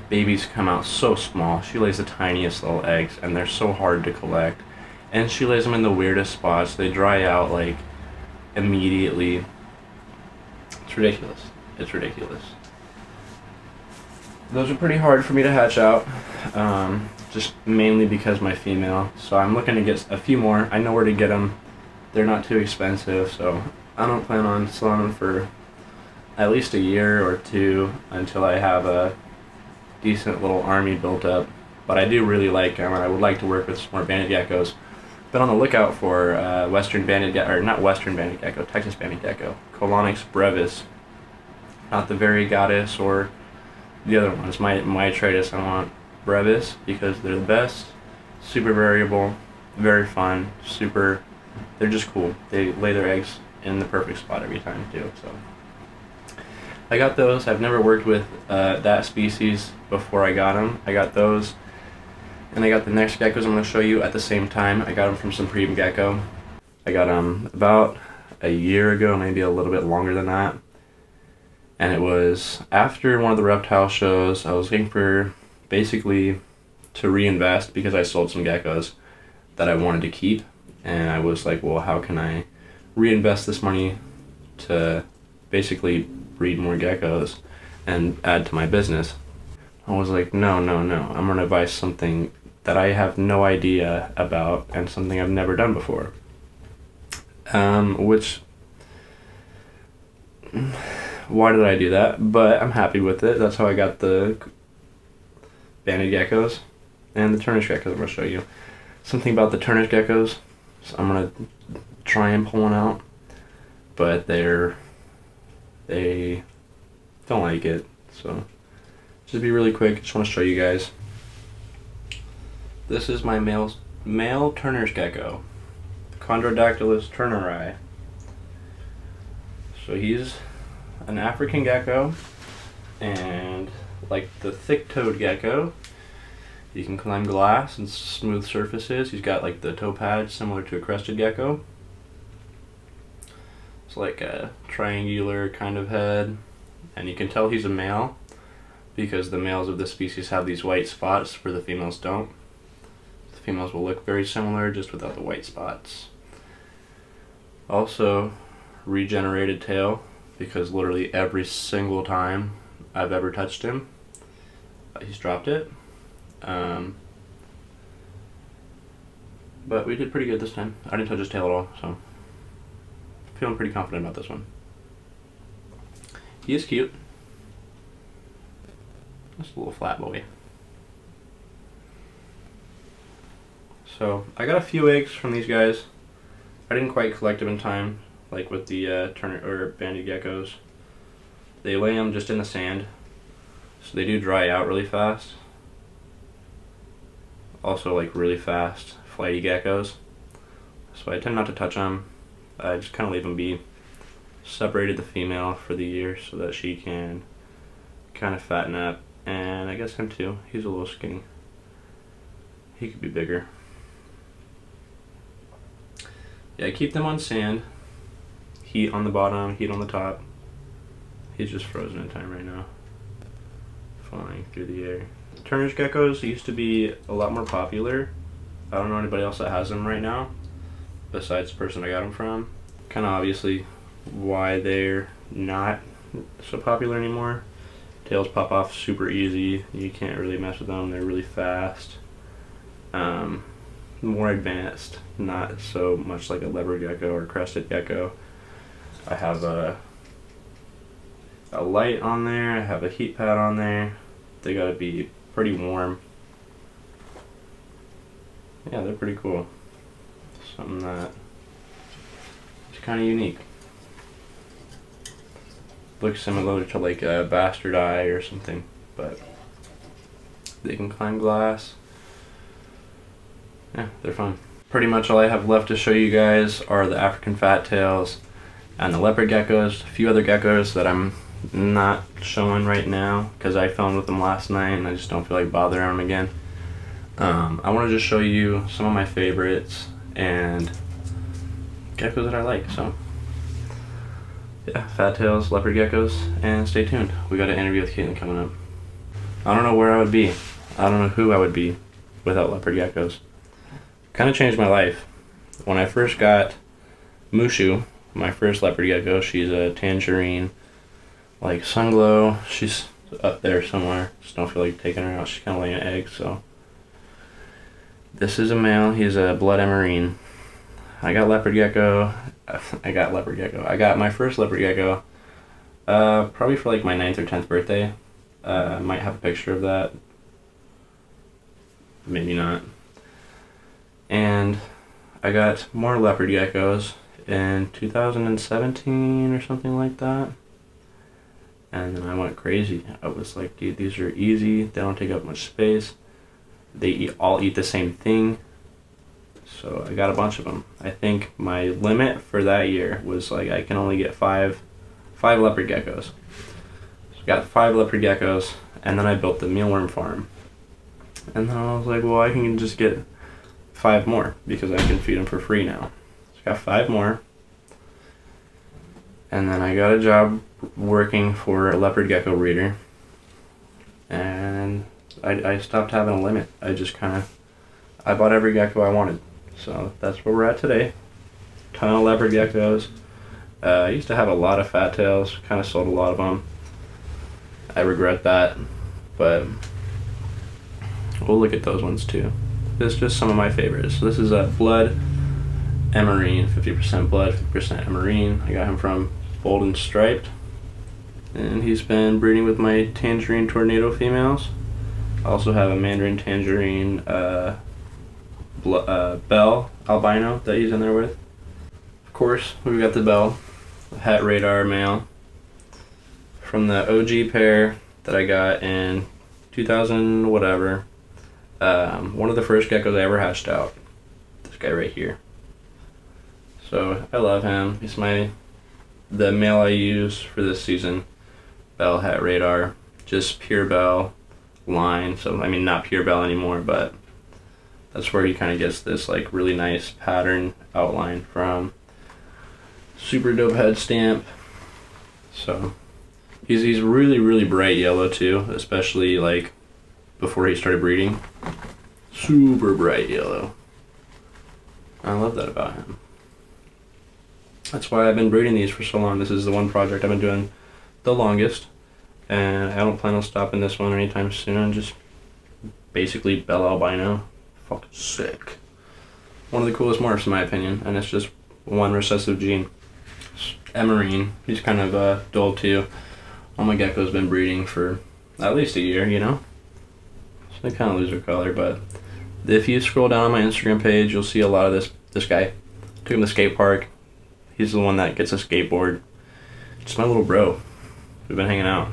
Babies come out so small. She lays the tiniest little eggs, and they're so hard to collect. And she lays them in the weirdest spots. They dry out like immediately. It's ridiculous. It's ridiculous. Those are pretty hard for me to hatch out, just mainly because my female. So I'm looking to get a few more. I know where to get them. They're not too expensive, so I don't plan on selling them for at least a year or two until I have a decent little army built up. But I do really like them, and I would like to work with some more banded geckos. Been on the lookout for Western banded gecko, or not Western banded gecko, Texas banded gecko, Colonyx brevis, not the variegatus or the other ones. My Tratus, I want brevis because they're the best. Super variable, very fun, super. They're just cool. They lay their eggs in the perfect spot every time too. So I got those. I've never worked with that species before I got them. I got those. And I got the next geckos I'm going to show you at the same time. I got them from Supreme Gecko. I got them about a year ago, maybe a little bit longer than that. And it was after one of the reptile shows. I was looking for basically to reinvest because I sold some geckos that I wanted to keep. And I was like, well, how can I reinvest this money to basically breed more geckos and add to my business? I was like, no. I'm going to buy something that I have no idea about and something I've never done before. Why did I do that? But I'm happy with it. That's how I got the banded geckos and the Turnish geckos I'm going to show you. Something about the Turnish geckos, so I'm going to try and pull one out. But they don't like it, so just be really quick. Just want to show you guys. This is my male Turner's gecko, Chondrodactylus turneri. So he's an African gecko, and like the thick-toed gecko, he can climb glass and smooth surfaces. He's got like the toe pads similar to a crested gecko. It's like a triangular kind of head, and you can tell he's a male because the males of this species have these white spots where the females don't. The females will look very similar just without the white spots. Also, regenerated tail, because literally every single time I've ever touched him, he's dropped it. But we did pretty good this time. I didn't touch his tail at all, so feeling pretty confident about this one. He is cute. Just a little flat boy. So I got a few eggs from these guys. I didn't quite collect them in time, like with the Turner or banded geckos. They lay them just in the sand, so they do dry out really fast. Also, like really fast, flighty geckos. So I tend not to touch them. I just kind of leave them be. Separated the female for the year so that she can kind of fatten up, and I guess him too. He's a little skinny. He could be bigger. Yeah, I keep them on sand. Heat on the bottom, heat on the top. He's just frozen in time right now, flying through the air. Turner's geckos used to be a lot more popular. I don't know anybody else that has them right now, besides the person I got them from. Kind of obviously why they're not so popular anymore. Tails pop off super easy. You can't really mess with them. They're really fast. More advanced, not so much like a leopard gecko or crested gecko. I have a light on there. I have a heat pad on there. They gotta be pretty warm. Yeah, they're pretty cool. Something that is kind of unique. Looks similar to like a bastard eye or something, but they can climb glass. Yeah, they're fun. Pretty much all I have left to show you guys are the African fat tails and the leopard geckos. A few other geckos that I'm not showing right now because I filmed with them last night and I just don't feel like bothering them again. I want to just show you some of my favorites and geckos that I like. So yeah, fat tails, leopard geckos, and stay tuned. We got an interview with Caitlyn coming up. I don't know where I would be. I don't know who I would be without leopard geckos. Kind of changed my life. When I first got Mushu, my first leopard gecko, she's a tangerine, like sunglow. She's up there somewhere. Just don't feel like taking her out. She's kind of laying an egg, so. This is a male. He's a blood emerine. I got leopard gecko. I got my first leopard gecko probably for like my 9th or 10th birthday. Might have a picture of that. Maybe not. And I got more leopard geckos in 2017 or something like that. And then I went crazy. I was like, dude, these are easy. They don't take up much space. They all eat the same thing. So I got a bunch of them. I think my limit for that year was like I can only get five leopard geckos. So I got 5 leopard geckos, and then I built the mealworm farm. And then I was like, well, I can just get 5 more because I can feed them for free now. So I got 5 more. And then I got a job working for a leopard gecko breeder. And I stopped having a limit. I bought every gecko I wanted. So that's where we're at today. Ton of leopard geckos. I used to have a lot of fat tails. Kind of sold a lot of them. I regret that. But we'll look at those ones too. This is just some of my favorites. So this is a blood emerine. 50% blood, 50% emerine. I got him from Bold and Striped. And he's been breeding with my tangerine tornado females. I also have a mandarin tangerine bell albino that he's in there with. Of course, we've got the bell, the hat radar male from the OG pair that I got in 2000 whatever. One of the first geckos I ever hatched out. This guy right here. So I love him. He's the male I use for this season. Bell hat radar, just pure bell line. So I mean not pure bell anymore, but that's where he kind of gets this like really nice pattern outline from. Super dope head stamp. So he's really bright yellow too, especially like before he started breeding. Super bright yellow. I love that about him. That's why I've been breeding these for so long. This is the one project I've been doing the longest, and I don't plan on stopping this one anytime soon. Just basically bell albino. Fucking sick. One of the coolest morphs in my opinion, and it's just one recessive gene. Emerine, he's kind of dull too. All my geckos been breeding for at least a year, you know? So they kind of lose their color, but if you scroll down on my Instagram page, you'll see a lot of this guy. Took him to the skate park. He's the one that gets a skateboard. Just my little bro. We've been hanging out.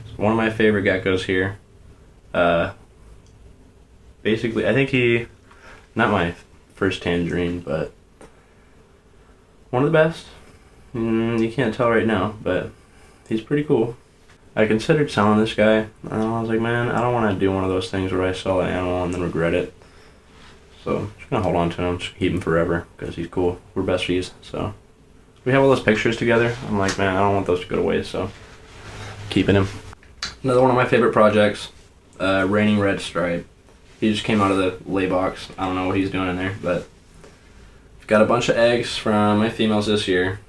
It's one of my favorite geckos here. Basically, I think not my first tangerine, but one of the best. You can't tell right now, but he's pretty cool. I considered selling this guy. I was like, man, I don't want to do one of those things where I sell an animal and then regret it. So I'm just going to hold on to him, just keep him forever, because he's cool. We're besties, so. We have all those pictures together. I'm like, man, I don't want those to go to waste, so keeping him. Another one of my favorite projects. Raining Red Stripe. He just came out of the lay box. I don't know what he's doing in there, but I've got a bunch of eggs from my females this year.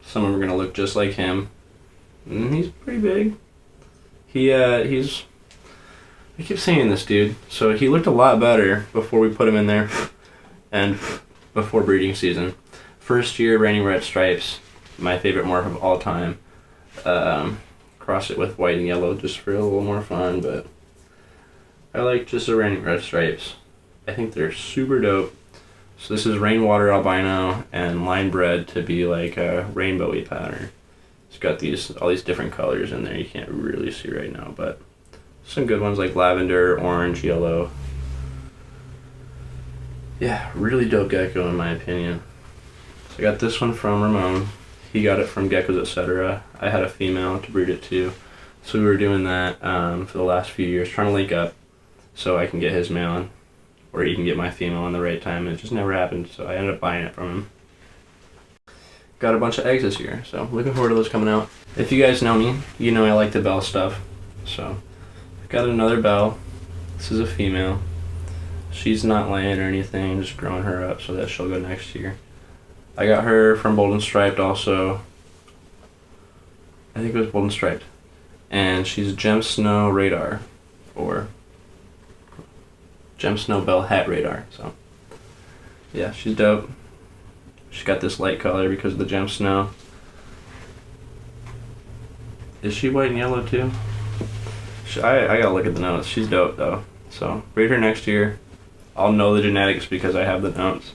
Some of them are gonna look just like him. And he's pretty big. He's. I keep saying this, dude. So he looked a lot better before we put him in there, and before breeding season. First year Raining Red Stripes, my favorite morph of all time. Cross it with white and yellow just for a little more fun, but I like just the Raining Red Stripes. I think they're super dope. So this is Rainwater Albino and line bred to be like a rainbowy pattern. It's got all these different colors in there you can't really see right now, but some good ones like lavender, orange, yellow. Yeah, really dope gecko in my opinion. So I got this one from Ramon. He got it from Geckos Etc. I had a female to breed it to. So we were doing that for the last few years, trying to link up so I can get his male or he can get my female on the right time. It just never happened, so I ended up buying it from him. Got a bunch of eggs this year, so looking forward to those coming out. If you guys know me, you know I like the bell stuff. So I got another bell. This is a female. She's not laying or anything, just growing her up so that she'll go next year. I got her from Bold and Striped also. I think it was Bold and Striped. And she's Gem Snow Radar, or Gem Snow Bell Hat Radar. So yeah, she's dope. She's got this light color because of the Gem Snow. Is she white and yellow too? I gotta look at the notes. She's dope though. So breed her next year. I'll know the genetics because I have the notes.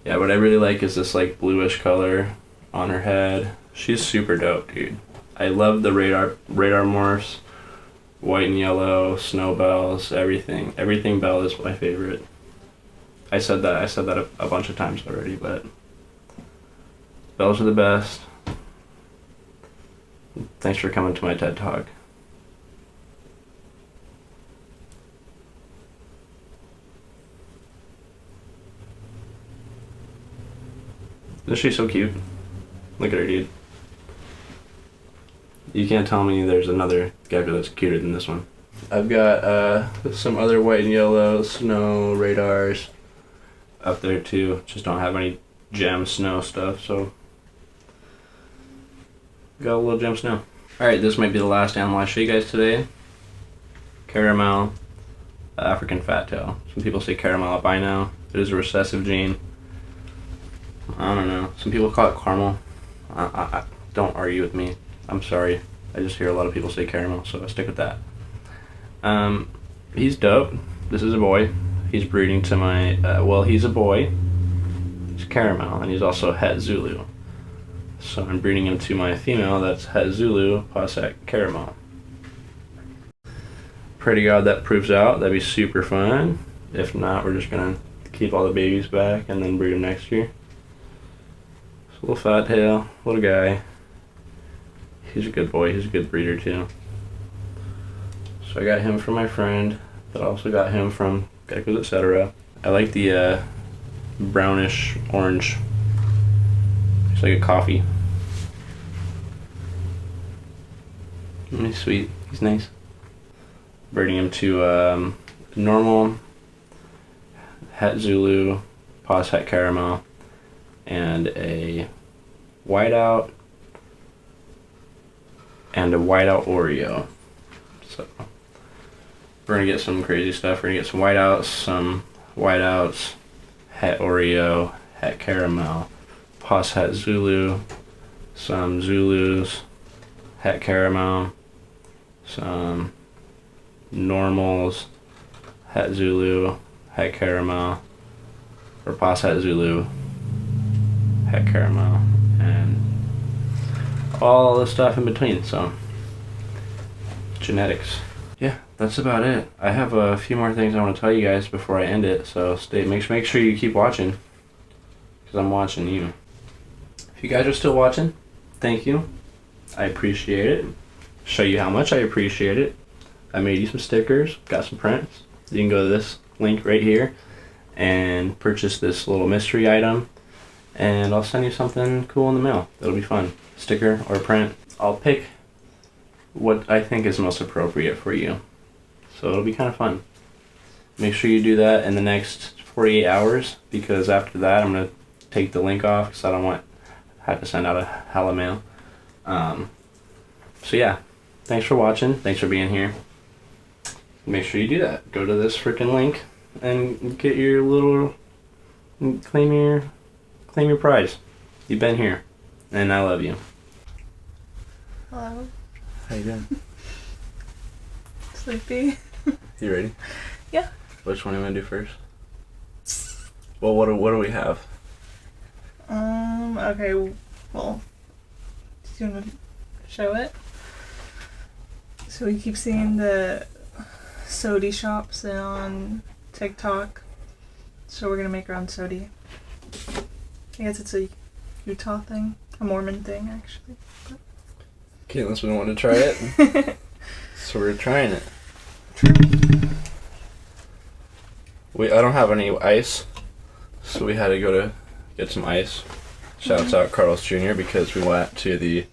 Yeah, what I really like is this like bluish color on her head. She's super dope, dude. I love the radar morphs, white and yellow, snow bells, everything. Everything bell is my favorite. I said that a bunch of times already, but bells are the best. Thanks for coming to my TED Talk. Isn't she so cute? Look at her, dude. You can't tell me there's another gecko that's cuter than this one. I've got some other white and yellow snow radars up there too. Just don't have any gem snow stuff, so got a little gem snow. Alright, this might be the last animal I show you guys today. Caramel African fat tail. Some people say caramel albino. It is a recessive gene. I don't know. Some people call it caramel. I don't argue with me. I'm sorry. I just hear a lot of people say caramel, so I stick with that. He's dope. This is a boy. He's breeding to my, he's a boy. He's caramel, and he's also Het Zulu. So I'm breeding him to my female that's Het Zulu, Possack caramel. Pray to God that proves out. That'd be super fun. If not, we're just gonna keep all the babies back and then breed them next year. Little fat tail, little guy. He's a good boy. He's a good breeder too. So I got him from my friend, but I also got him from Geckos Etc. I like the brownish orange. It's like a coffee. He's sweet. He's nice. Breeding him to normal Het Zulu, Possack caramel, and a whiteout Oreo. So we're gonna get some crazy stuff. We're gonna get some whiteouts, Het Oreo, Het caramel, Het Zulu, some Zulus, Het caramel, some normals, Het Zulu, Het caramel, or Het Zulu, Het caramel, and all the stuff in between. So genetics. Yeah, that's about it. I have a few more things I want to tell you guys before I end it, so make sure you keep watching, because I'm watching you. If you guys are still watching, thank you. I appreciate it. Show you how much I appreciate it. I made you some stickers, got some prints. You can go to this link right here and purchase this little mystery item, and I'll send you something cool in the mail. It'll be fun. Sticker or print. I'll pick what I think is most appropriate for you. So it'll be kind of fun. Make sure you do that in the next 48 hours, because after that I'm going to take the link off because I don't have to send out a hella mail. So yeah, thanks for watching. Thanks for being here. Make sure you do that. Go to this freaking link and get your little claim your prize. You've been here, and I love you. Hello. How you doing? Sleepy. You ready? Yeah. Which one do you want to do first? Well, what do we have? Okay, well, do you want to show it? So we keep seeing the sody shops on TikTok. So we're going to make our own sody. I guess it's a Utah thing. A Mormon thing, actually. Caitlyn's been wanting to try it. So we're trying it. I don't have any ice. So we had to go to get some ice. Shouts out Carlos Jr. because we went to the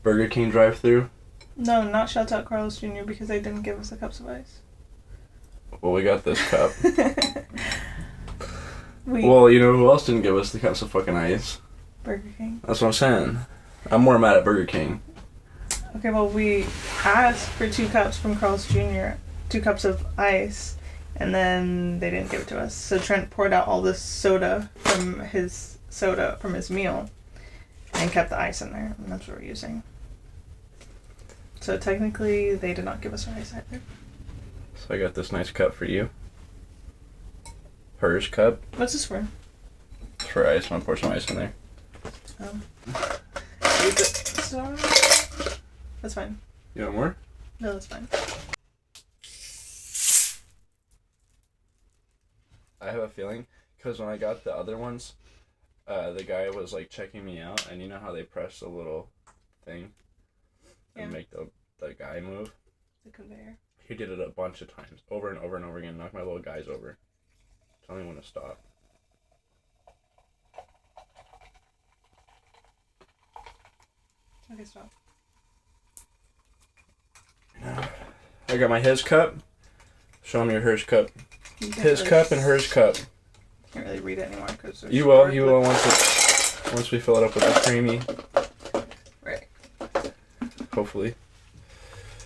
Burger King drive-thru. No, not shouts out Carlos Jr. because they didn't give us the cups of ice. Well, we got this cup. We Well, you know who else didn't give us the cups of fucking ice? Burger King. That's what I'm saying. I'm more mad at Burger King. Okay, well, we asked for 2 cups from Carl's Jr., 2 cups of ice, and then they didn't give it to us. So Trent poured out all this soda from his meal and kept the ice in there, and that's what we're using. So technically, they did not give us our ice either. So I got this nice cup for you. Hers cup. What's this for? It's for ice. I'm gonna pour some ice in there. Sorry. That's fine. You want more? No, that's fine. I have a feeling, because when I got the other ones, the guy was like checking me out, and you know how they press the little thing and make the guy move? The conveyor. He did it a bunch of times, over and over and over again, knocked my little guys over. Tell me when to stop. Okay, stop. I got my his cup. Show him your hers cup. His cup and hers cup. Can't really read it anymore because You will once we fill it up with the creamy. Right. Hopefully.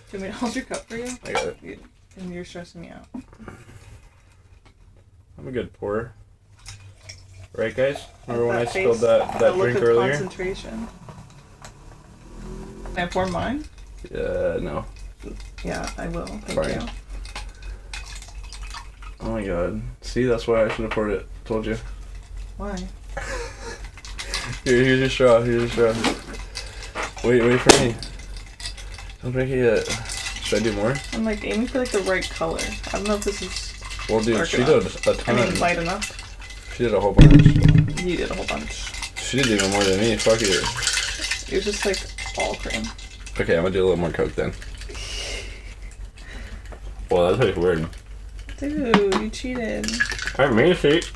Do you want me to hold your cup for you? I got it. And you're stressing me out. I'm a good pourer. Right, guys? Remember when I That spilled face, that look drink of earlier? Concentration. Can I pour mine? No. Yeah, I will. Thank Fine. you. Oh my god. See, that's why I should have poured it. Told you. Why? Here's your straw. Here's your straw. Wait for me. Don't drink it yet. Should I do more? I'm like aiming for like the right color. I don't know if this is Well, dude, dark she enough. did a ton. light enough. She did a whole bunch. You did a whole bunch. She did even more than me. Fuck you. It was just like all cream. Okay, I'm gonna do a little more Coke then. Well, that's like weird. Dude, you cheated. I made a sheet.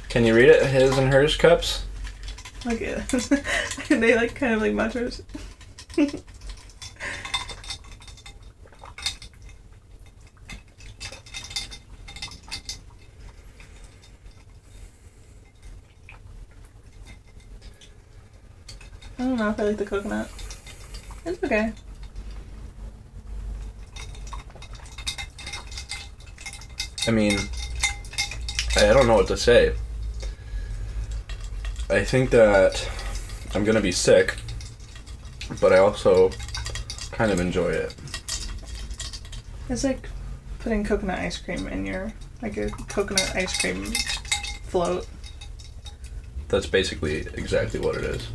Can you read it? His and hers cups? Look at it. They like kind of like matchers. I don't know if I like the coconut. It's okay. I mean, I don't know what to say. I think that I'm gonna be sick, but I also kind of enjoy it. It's like putting coconut ice cream in your, like a coconut ice cream float. That's basically exactly what it is.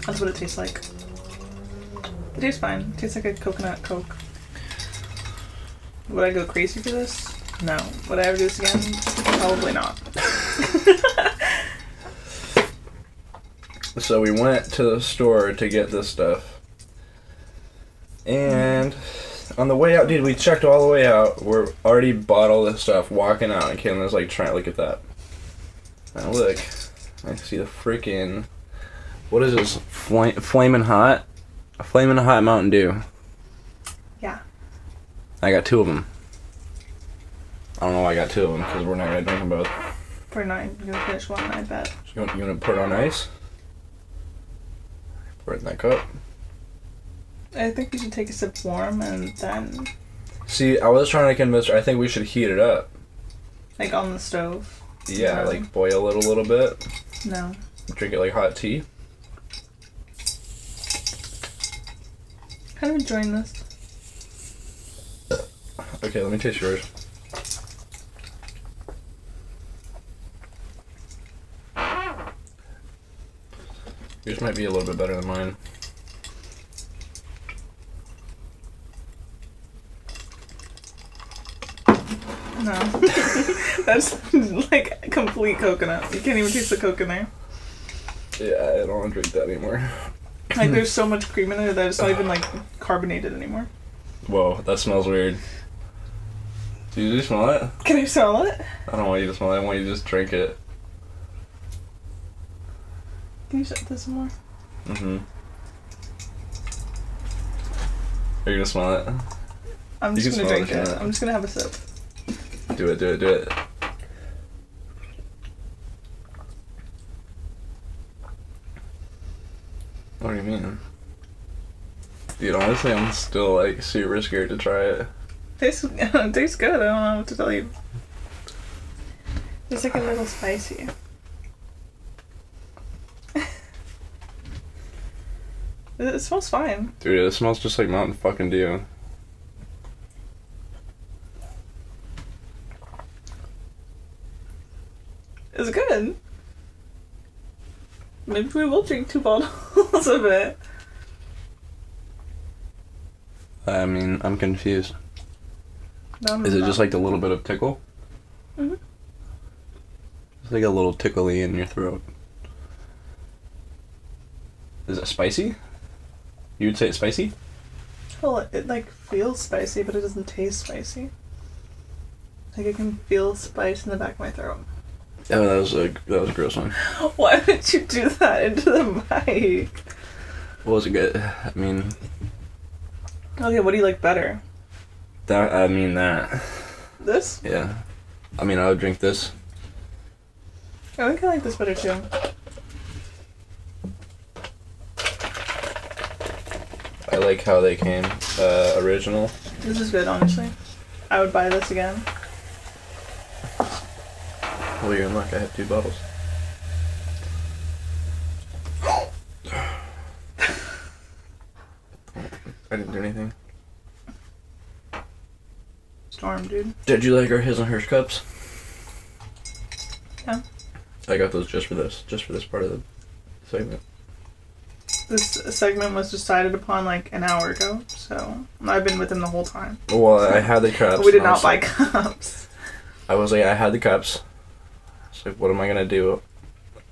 That's what it tastes like. It tastes fine. It tastes like a coconut Coke. Would I go crazy for this? No. Would I ever do this again? Probably not. So we went to the store to get this stuff. And on the way out, dude, we checked all the way out. We're already bought all this stuff, walking out, and Caitlyn was like, trying to look at that. Now look, I see the freaking, what is this, flaming hot A Flamin' Hot Mountain Dew. Yeah. I got 2 of them. I don't know why I got 2 of them, because we're not going to drink them both. For 9, you're gonna finish one, I bet. You want to put it on ice? Pour it in that cup. I think you should take a sip warm and then... See, I was trying to convince her, I think we should heat it up. Like on the stove. Yeah, like boil it a little bit. No. Drink it like hot tea. Kind of enjoying this. Okay, let me taste yours. Yours might be a little bit better than mine. No. That's like complete coconut. You can't even taste the coconut. Yeah, I don't want to drink that anymore. Like there's so much cream in it that it's not even like carbonated anymore. Whoa, that smells weird. Do you smell it? Can I smell it? I don't want you to smell it, I want you to just drink it. Can you shut this some more? Mm-hmm. Are you gonna smell it? I'm You just can gonna smell drink it if it. you want. I'm just gonna have a sip. Do it, do it, do it. What do you mean? Dude, honestly, I'm still like super scared to try it. Tastes good. I don't know what to tell you. It's like a little spicy. It smells fine. Dude, it smells just like Mountain fucking Dew. It's good. Maybe we will drink 2 bottles of it. I mean, I'm confused. No, I'm Is it not. just like a little bit of tickle? Mm-hmm. It's like a little tickly in your throat. Is it spicy? You would say it's spicy? Well, it like feels spicy, but it doesn't taste spicy. Like I can feel spice in the back of my throat. Oh, that was a gross one. Why would you do that into the mic? What was it good? I mean, Okay, what do you like better? that. This? Yeah. I mean, I would drink this. I think I like this better too. I like how they came original. This is good, honestly. I would buy this again. Well, you're in luck. I have 2 bottles. I didn't do anything. Storm, dude. Did you like our His and Hers cups? Yeah. I got those just for this part of the segment. This segment was decided upon like an hour ago, so I've been with him the whole time. Well, I had the cups. We did and I not was buy like- cups. I was like, I had the cups. I was like, what am I gonna do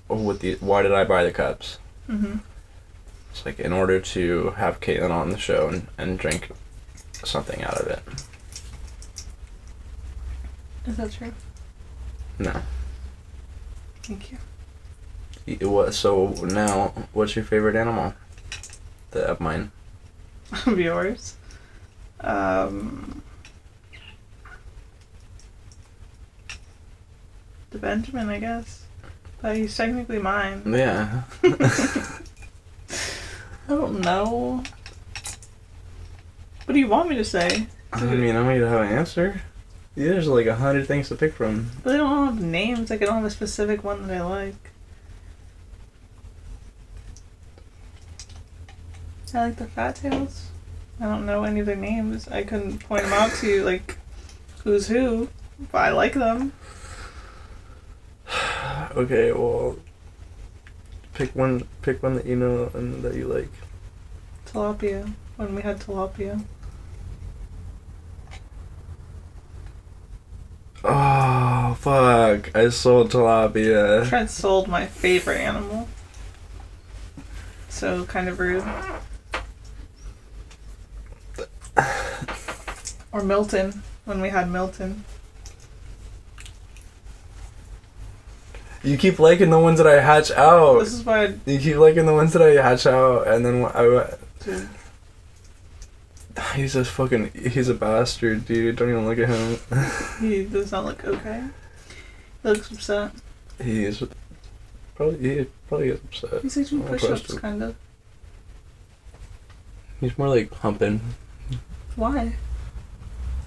with the? Why did I buy the cups? Mm-hmm. It's like in order to have Caitlyn on the show and drink something out of it. Is that true? No. Thank you. So now, what's your favorite animal? Of mine. Of yours? The Benjamin, I guess. But he's technically mine. Yeah. I don't know. What do you want me to say? I mean, I might have an answer. Yeah, there's like 100 things to pick from. But they don't all have names. Like, I don't have a specific one that I like. I like the fat tails. I don't know any of their names. I couldn't point them out to you, like, who's who. But I like them. Okay, well, pick one that you know and that you like. Tilapia. When we had tilapia. Oh, fuck. I sold tilapia. Trent sold my favorite animal. So, kind of rude. Or Milton. When we had Milton. You keep liking the ones that I hatch out. This is why You keep liking the ones that I hatch out, and then Dude. He's a bastard, dude. Don't even look at him. He does not look okay. He looks upset. He probably is upset. He's like doing push-ups, kind of. He's more like humping. Why?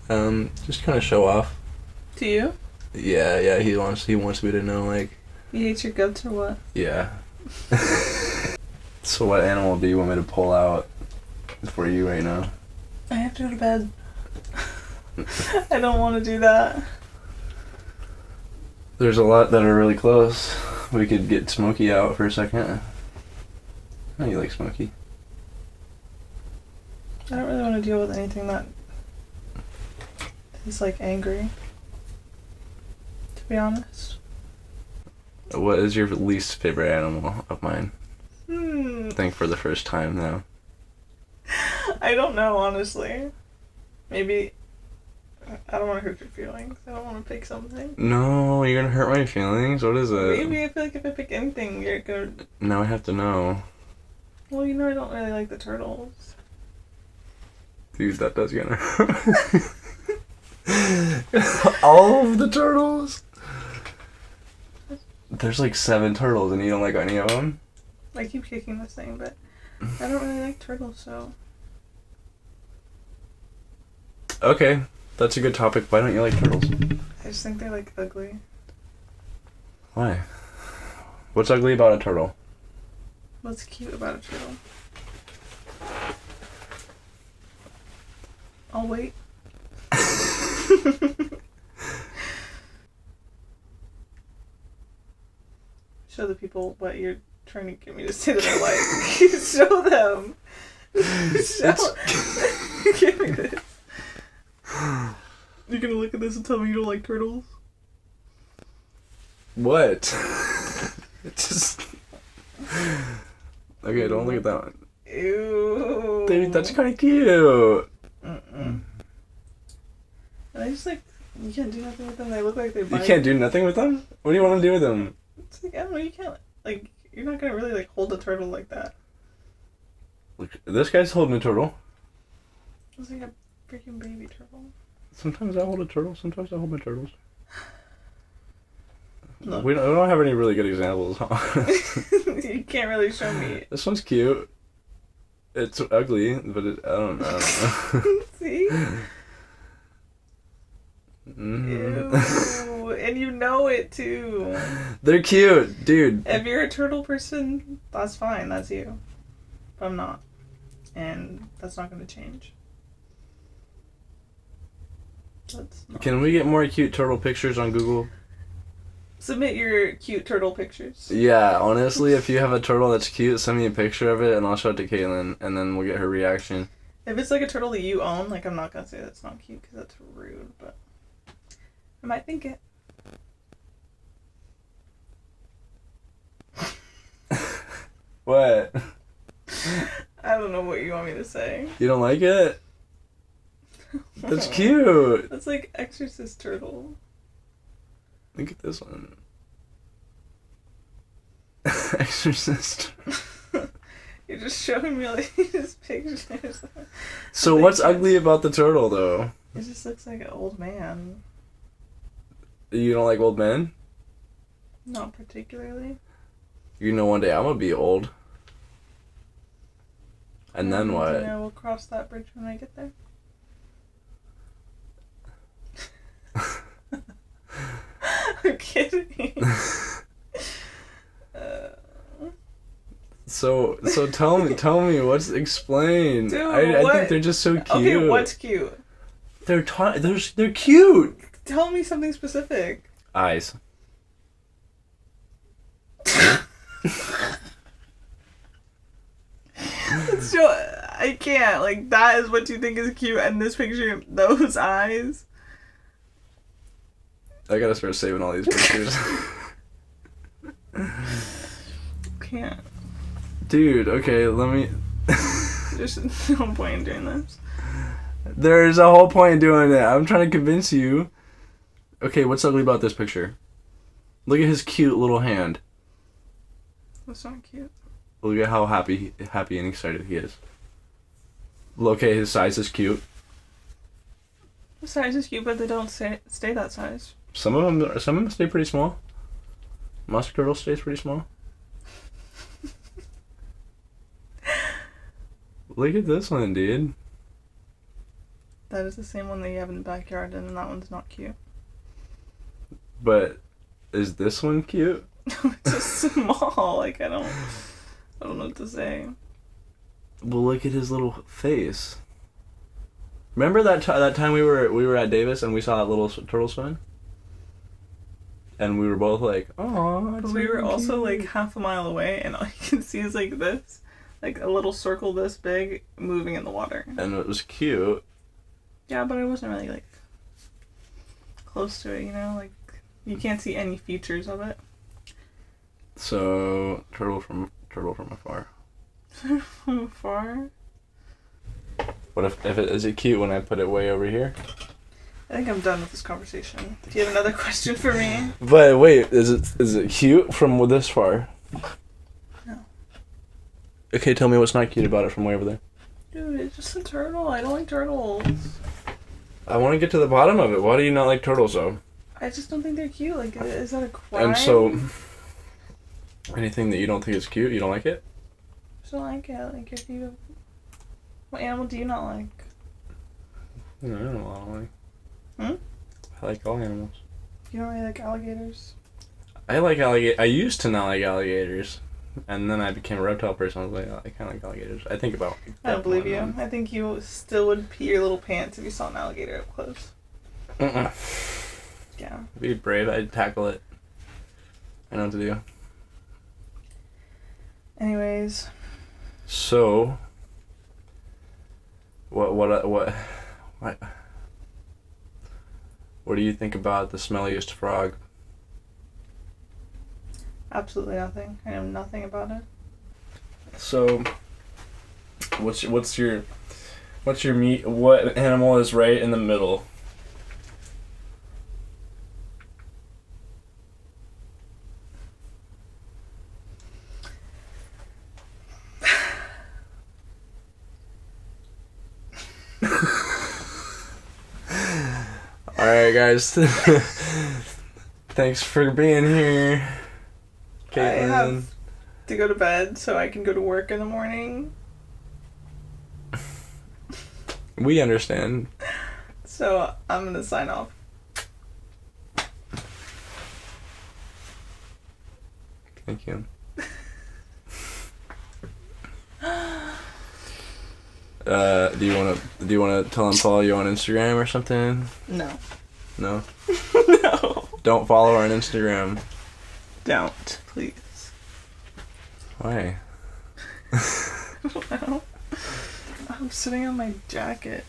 Just kind of show off. To you? Yeah. He wants me to know, like. He hates your guts or what? Yeah. So what animal do you want me to pull out for you right now? I have to go to bed. I don't want to do that. There's a lot that are really close. We could get Smokey out for a second. Oh, you like Smokey? I don't really want to deal with anything that is like angry. To be honest. What is your least favorite animal of mine? Think for the first time now. I don't know, honestly. Maybe. I don't want to hurt your feelings. I don't want to pick something. No, you're gonna hurt my feelings? What is it? Maybe I feel like if I pick anything, you're gonna. Now I have to know. Well, you know I don't really like the turtles. Dude, that does get hurt. All of the turtles? There's like 7 turtles and you don't like any of them? I keep kicking this thing, but I don't really like turtles, so... Okay, that's a good topic. Why don't you like turtles? I just think they're, like, ugly. Why? What's ugly about a turtle? What's cute about a turtle? I'll wait. Show the people what you're trying to get me to say that I like. Show them. Give me this. You're gonna look at this and tell me you don't like turtles? What? It's just... Okay, don't look at that one. Ew. Dude, that's kind of cute. And I just like, you can't do nothing with them. They look like they bite. You can't do nothing with them? What do you want to do with them? It's like, I don't know, you can't, like, you're not gonna really, like, hold a turtle like that. Look, this guy's holding a turtle. It's like a freaking baby turtle. Sometimes I hold a turtle, sometimes I hold my turtles. Look. We don't have any really good examples, huh? You can't really show me. This one's cute. It's ugly, but I don't know. See? Mm-hmm. Ew. And you know it too. They're cute, dude. If you're a turtle person, that's fine, that's you. But I'm not. And that's not gonna change. Can we get more cute turtle pictures on Google? Submit your cute turtle pictures. Yeah, honestly, if you have a turtle that's cute, send me a picture of it and I'll show it to Caitlyn and then we'll get her reaction. If it's like a turtle that you own, like I'm not gonna say that's not cute because that's rude, but I might think it. What? I don't know what you want me to say. You don't like it? That's cute. That's like Exorcist turtle. Look at this one. Exorcist. You're just showing me like these pictures. So what's ugly about the turtle, though? It just looks like an old man. You don't like old men? Not particularly. You know one day I'm gonna be old. And then what? Yeah, we'll cross that bridge when I get there. I'm kidding. So tell me what's explain. Dude, I think they're just so cute. Okay, what's cute? They're cute. Tell me something specific. Eyes. So I can't. Like, that is what you think is cute, and this picture, those eyes. I gotta start saving all these pictures. Can't. Dude, okay, let me... There's no point in doing this. There's a whole point in doing it. I'm trying to convince you. Okay, what's ugly about this picture? Look at his cute little hand. That's not cute. Look at how happy and excited he is. Okay, his size is cute. The size is cute, but they don't stay that size. Some of them stay pretty small. Musk turtle stays pretty small. Look at this one, dude. That is the same one that you have in the backyard, and that one's not cute. But is this one cute? It's just small. Like I don't know what to say. Well, look at his little face. Remember that time we were at Davis and we saw that little turtle swimming? And we were both like, "Oh." But we were also like half a mile away, and all you can see is like this, like a little circle this big moving in the water. And it was cute. Yeah, but I wasn't really like close to it, you know, like you can't see any features of it. So turtle from afar. From afar. What if is it cute when I put it way over here? I think I'm done with this conversation. Do you have another question for me? But wait, is it cute from this far? No. Okay, tell me what's not cute about it from way over there. Dude, it's just a turtle. I don't like turtles. I want to get to the bottom of it. Why do you not like turtles, though? I just don't think they're cute. Like, is that a crime? And so, anything that you don't think is cute, you don't like it? I just don't like it. Like, if you... What animal do you not like? No, I don't know what I don't like. Hmm? I like all animals. You don't really like alligators? I like alligators. I used to not like alligators. And then I became a reptile person. I was like, oh, I kind of like alligators. I think about... I don't believe you. I think you still would pee your little pants if you saw an alligator up close. Yeah. Be brave. I'd tackle it. I know what to do. Anyways. So... What do you think about the smelliest frog? Absolutely nothing. I know nothing about it. So, what's your meat? What animal is right in the middle? All right, guys. Thanks for being here, Caitlyn. I have to go to bed so I can go to work in the morning. We understand. So I'm gonna sign off. Thank you. Do you wanna tell them follow you on Instagram or something? No. No. No. Don't follow her on Instagram. Don't, please. Why? I don't know. I'm sitting on my jacket.